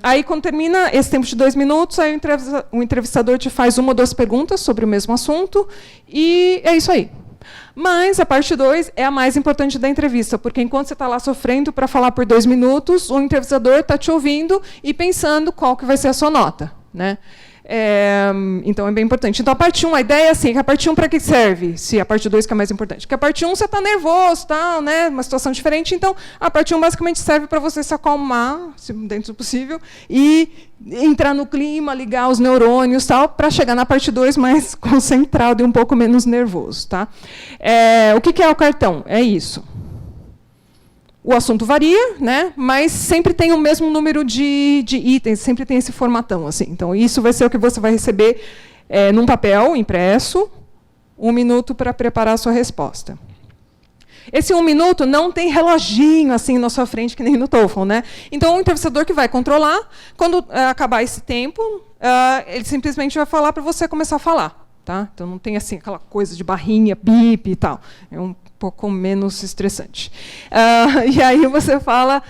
Aí, quando termina esse tempo de 2 minutos, aí o entrevistador te faz 1 ou 2 perguntas sobre o mesmo assunto, e é isso aí. Mas a parte 2 é a mais importante da entrevista, porque enquanto você está lá sofrendo para falar por 2 minutos, o entrevistador está te ouvindo e pensando qual que vai ser a sua nota, né? Então, é bem importante. Então, a parte 1, a ideia é assim, que a parte 1 para que serve? Se a parte 2 que é mais importante. Porque a parte 1 você está nervoso, tal, né? Uma situação diferente. Então, a parte 1 basicamente serve para você se acalmar, dentro do possível, e entrar no clima, ligar os neurônios, tal, para chegar na parte 2 mais concentrado e um pouco menos nervoso. Tá? O que é o cartão? É isso. O assunto varia, né? Mas sempre tem o mesmo número de itens, sempre tem esse formatão. Assim. Então, isso vai ser o que você vai receber num papel impresso, 1 minuto para preparar a sua resposta. Esse 1 minuto não tem reloginho assim na sua frente, que nem no TOEFL. Né? Então, o entrevistador que vai controlar, quando acabar esse tempo, ele simplesmente vai falar para você começar a falar. Tá? Então, não tem assim, aquela coisa de barrinha, bip e tal. É um pouco menos estressante. E aí você fala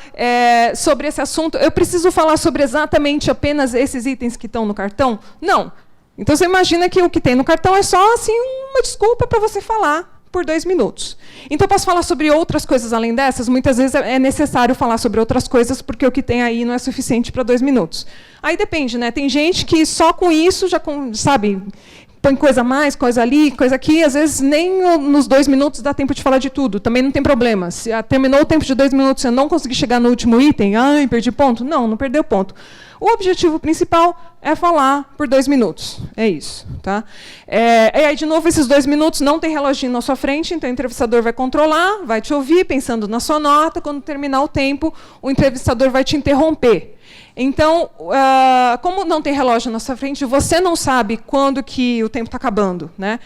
sobre esse assunto. Eu preciso falar sobre exatamente apenas esses itens que estão no cartão? Não. Então, você imagina que o que tem no cartão é só assim, uma desculpa para você falar por 2 minutos. Então, eu posso falar sobre outras coisas além dessas? Muitas vezes é necessário falar sobre outras coisas, porque o que tem aí não é suficiente para 2 minutos. Aí depende, né? Tem gente que só com isso já, sabe, põe coisa a mais, coisa ali, coisa aqui. Às vezes, nem nos 2 minutos dá tempo de falar de tudo. Também não tem problema. Se terminou o tempo de 2 minutos e você não conseguir chegar no último item, perdi ponto. Não, não perdeu ponto. O objetivo principal é falar por 2 minutos. É isso. Tá? E aí, de novo, esses 2 minutos não tem reloginho na sua frente, então o entrevistador vai controlar, vai te ouvir, pensando na sua nota. Quando terminar o tempo, o entrevistador vai te interromper. Então, como não tem relógio na sua frente, você não sabe quando que o tempo está acabando. Né?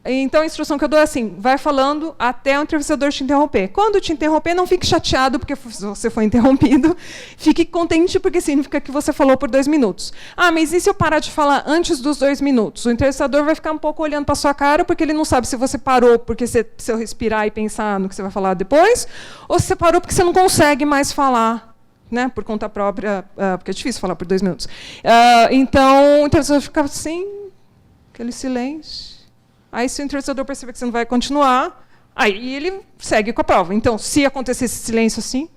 Então, a instrução que eu dou é assim, vai falando até o entrevistador te interromper. Quando te interromper, não fique chateado porque você foi interrompido. Fique contente porque significa que você falou por 2 minutos. Ah, mas e se eu parar de falar antes dos 2 minutos? O entrevistador vai ficar um pouco olhando para a sua cara porque ele não sabe se você parou porque se eu respirar e pensar no que você vai falar depois, ou se você parou porque você não consegue mais falar, né, por conta própria, porque é difícil falar por 2 minutos. Então, o entrevistador fica assim, aquele silêncio. Aí, se o entrevistador perceber que você não vai continuar, aí ele segue com a prova. Então, se acontecer esse silêncio assim,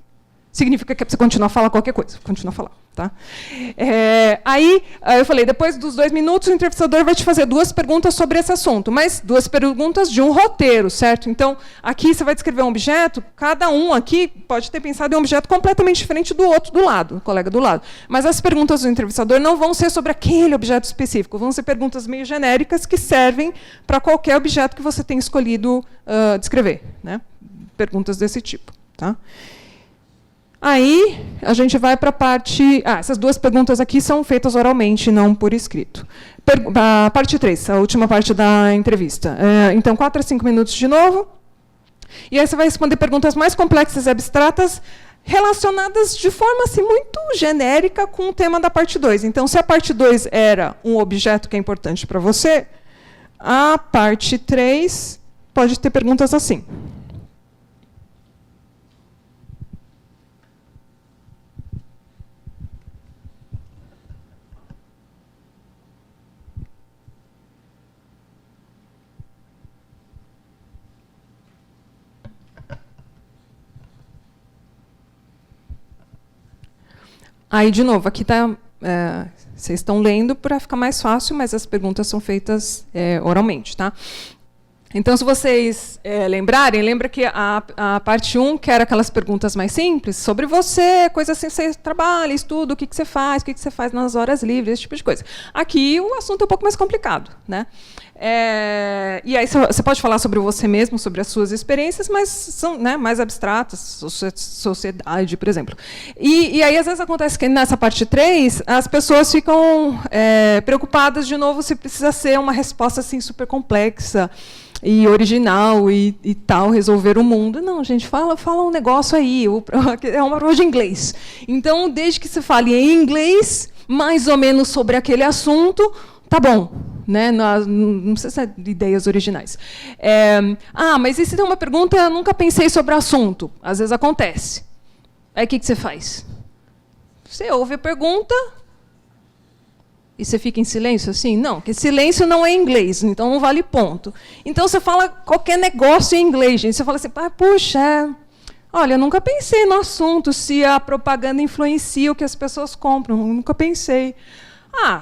significa que é para você continuar a falar qualquer coisa. Continua a falar. Tá? Aí, eu falei, depois dos 2 minutos, o entrevistador vai te fazer 2 perguntas sobre esse assunto, mas 2 perguntas de um roteiro, certo? Então, aqui você vai descrever um objeto, cada um aqui pode ter pensado em um objeto completamente diferente do outro do lado, colega do lado. Mas as perguntas do entrevistador não vão ser sobre aquele objeto específico, vão ser perguntas meio genéricas que servem para qualquer objeto que você tenha escolhido descrever, né? Perguntas desse tipo. Tá? Aí, a gente vai para a parte... essas 2 perguntas aqui são feitas oralmente, não por escrito. A parte 3, a última parte da entrevista. Então, 4 a 5 minutos de novo. E aí você vai responder perguntas mais complexas e abstratas, relacionadas de forma assim, muito genérica com o tema da parte 2. Então, se a parte 2 era um objeto que é importante para você, a parte 3 pode ter perguntas assim. Aí, de novo, aqui está... vocês estão lendo para ficar mais fácil, mas as perguntas são feitas oralmente. Tá? Então, se vocês lembrarem, lembra que a parte 1, que era aquelas perguntas mais simples, sobre você, coisas assim, você trabalha, estuda, o que você faz, o que você faz nas horas livres, esse tipo de coisa. Aqui, o assunto é um pouco mais complicado. Né? E aí você pode falar sobre você mesmo, sobre as suas experiências, mas são, né, mais abstratas, sociedade, por exemplo. E aí, às vezes, acontece que nessa parte 3, as pessoas ficam preocupadas, de novo, se precisa ser uma resposta assim, super complexa e original e tal, resolver o mundo. Não, gente, fala um negócio aí, é uma prova de inglês. Então, desde que se fale em inglês, mais ou menos sobre aquele assunto, tá bom. Né? Não precisa ser ideias originais. Mas e se tem uma pergunta, eu nunca pensei sobre o assunto? Às vezes acontece. Aí o que você faz? Você ouve a pergunta e você fica em silêncio assim? Não, porque silêncio não é inglês, então não vale ponto. Então você fala qualquer negócio em inglês, gente. Você fala assim, puxa, olha, eu nunca pensei no assunto, se a propaganda influencia o que as pessoas compram. Eu nunca pensei.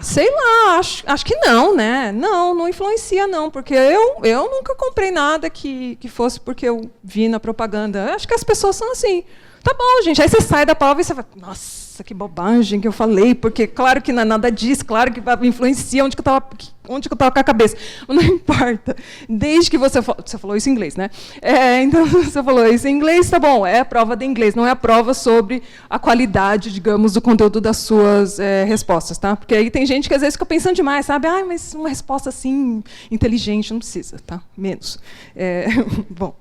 Sei lá, acho que não, né? Não influencia, não, porque eu nunca comprei nada que fosse porque eu vi na propaganda. Eu acho que as pessoas são assim. Tá bom, gente. Aí você sai da prova e você fala, nossa, que bobagem que eu falei, porque claro que não é nada disso, claro que influencia onde que eu estava com a cabeça. Mas não importa. Desde que você falou isso em inglês, né? Então, você falou isso em inglês, tá bom, é a prova de inglês, não é a prova sobre a qualidade, digamos, do conteúdo das suas respostas, tá? Porque aí tem gente que às vezes fica pensando demais, sabe? Mas uma resposta assim, inteligente, não precisa, tá? Menos. Bom.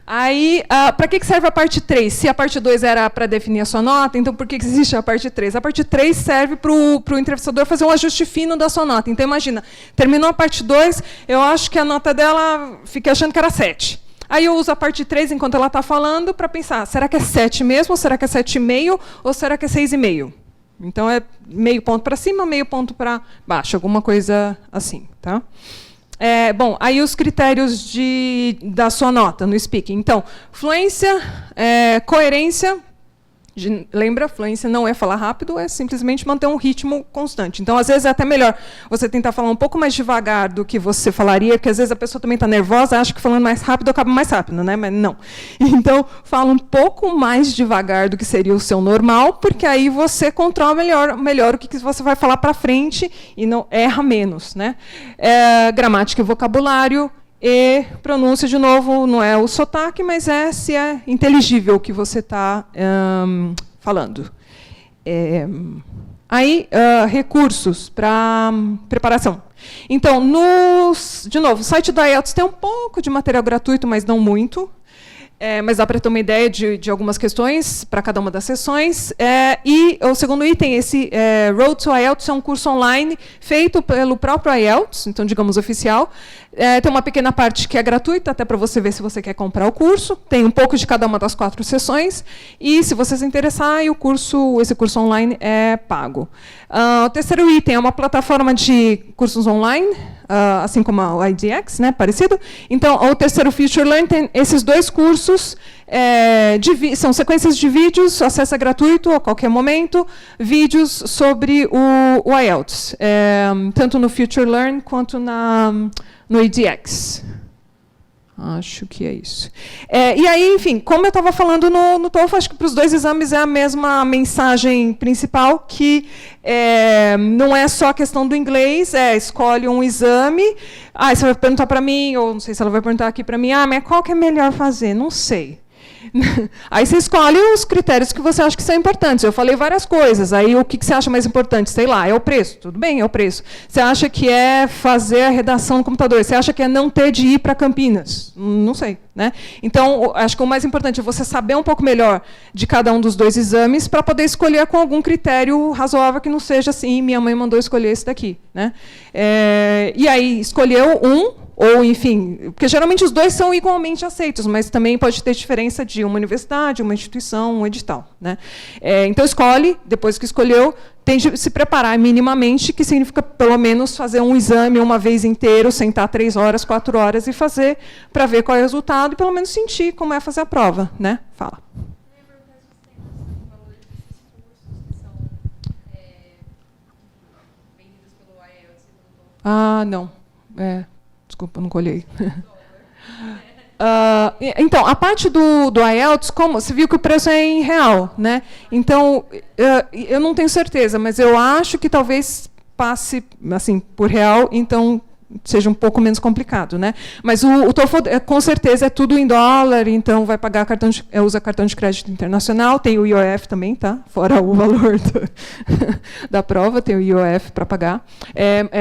Aí, para que serve a parte 3? Se a parte 2 era para definir a sua nota, então por que existe a parte 3? A parte 3 serve para o entrevistador fazer um ajuste fino da sua nota. Então, imagina, terminou a parte 2, eu acho que a nota dela, fiquei achando que era 7. Aí eu uso a parte 3 enquanto ela está falando para pensar, será que é 7 mesmo, ou será que é 7,5, ou será que é 6,5? Então, é meio ponto para cima, meio ponto para baixo, alguma coisa assim. Tá? Bom, aí os critérios da sua nota no speaking. Então, fluência, coerência. Lembra, fluência não é falar rápido, é simplesmente manter um ritmo constante. Então, às vezes, é até melhor você tentar falar um pouco mais devagar do que você falaria, porque, às vezes, a pessoa também está nervosa, acha que falando mais rápido acaba mais rápido, né? Mas não. Então, fala um pouco mais devagar do que seria o seu normal, porque aí você controla melhor o que você vai falar para frente e não erra menos. Né? Gramática e vocabulário. E pronúncia, de novo, não é o sotaque, mas se é inteligível o que você está falando. Aí, recursos para preparação. Então, de novo, o site do IELTS tem um pouco de material gratuito, mas não muito. Mas dá para ter uma ideia de algumas questões para cada uma das sessões. E o segundo item, esse Road to IELTS, é um curso online feito pelo próprio IELTS, então, digamos, oficial. Tem uma pequena parte que é gratuita, até para você ver se você quer comprar o curso. Tem um pouco de cada uma das 4 sessões. E, se você se interessar, esse curso online é pago. O terceiro item é uma plataforma de cursos online, assim como a IDX, né, parecido. Então, o terceiro Future Learn tem esses 2 cursos, são sequências de vídeos, acesso é gratuito a qualquer momento, vídeos sobre o IELTS, tanto no Future Learn quanto no IDX. Acho que é isso. E aí, enfim, como eu estava falando no TOEFL, acho que para os 2 exames é a mesma mensagem principal, que não é só a questão do inglês, escolhe um exame, você vai perguntar para mim, ou não sei se ela vai perguntar aqui para mim, mas qual que é melhor fazer? Não sei. Aí você escolhe os critérios que você acha que são importantes. Eu falei várias coisas. Aí o que você acha mais importante? Sei lá, é o preço. Tudo bem, é o preço. Você acha que é fazer a redação no computador? Você acha que é não ter de ir para Campinas? Não sei. Né? Então, acho que o mais importante é você saber um pouco melhor de cada um dos 2 exames para poder escolher com algum critério razoável que não seja assim, minha mãe mandou escolher esse daqui. Né? E aí, escolheu um, ou, enfim, porque geralmente os 2 são igualmente aceitos, mas também pode ter diferença de uma universidade, uma instituição, um edital. Né? Então, escolhe, depois que escolheu, tem de se preparar minimamente, que significa, pelo menos, fazer um exame uma vez inteiro, sentar 3 horas, 4 horas e fazer, para ver qual é o resultado e, pelo menos, sentir como é fazer a prova. Né? Fala. Não. Desculpa, não colhei. Então, a parte do IELTS, como você viu que o preço é em real, né? Então, eu não tenho certeza, mas eu acho que talvez passe assim por real, então seja um pouco menos complicado, né? Mas o TOEFL, com certeza, é tudo em dólar, então vai pagar usa cartão de crédito internacional, tem o IOF também, tá? Fora o valor da prova, tem o IOF para pagar.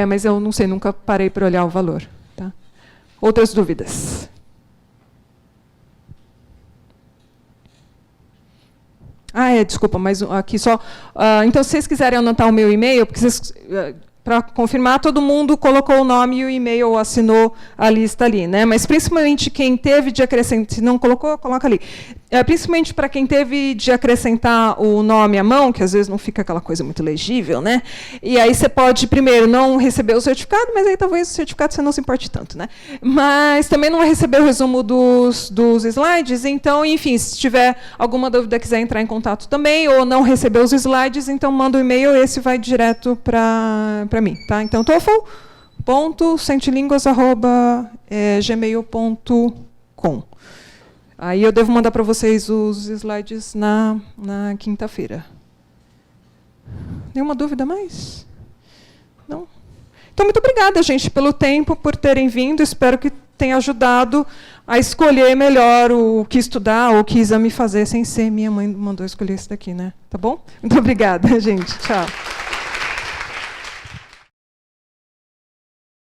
Mas eu não sei, nunca parei para olhar o valor. Tá? Outras dúvidas? Desculpa, mas aqui só... então, se vocês quiserem anotar o meu e-mail, porque vocês... para confirmar, todo mundo colocou o nome e o e-mail, ou assinou a lista ali. Né? Mas, principalmente, quem teve de acrescentar... Se não colocou, coloca ali. Principalmente para quem teve de acrescentar o nome à mão, que às vezes não fica aquela coisa muito legível. Né? E aí você pode, primeiro, não receber o certificado, mas aí talvez o certificado você não se importe tanto. Né? Mas também não vai receber o resumo dos slides. Então, enfim, se tiver alguma dúvida, quiser entrar em contato também, ou não receber os slides, então manda um e-mail, esse vai direto para mim. Tá? Então, TOEFL.centilínguas@gmail.com. Aí eu devo mandar para vocês os slides na quinta-feira. Nenhuma dúvida mais? Não? Então, muito obrigada, gente, pelo tempo, por terem vindo. Espero que tenha ajudado a escolher melhor o que estudar ou o que exame fazer, sem ser minha mãe mandou escolher esse daqui. Né? Tá bom? Muito obrigada, gente. Tchau.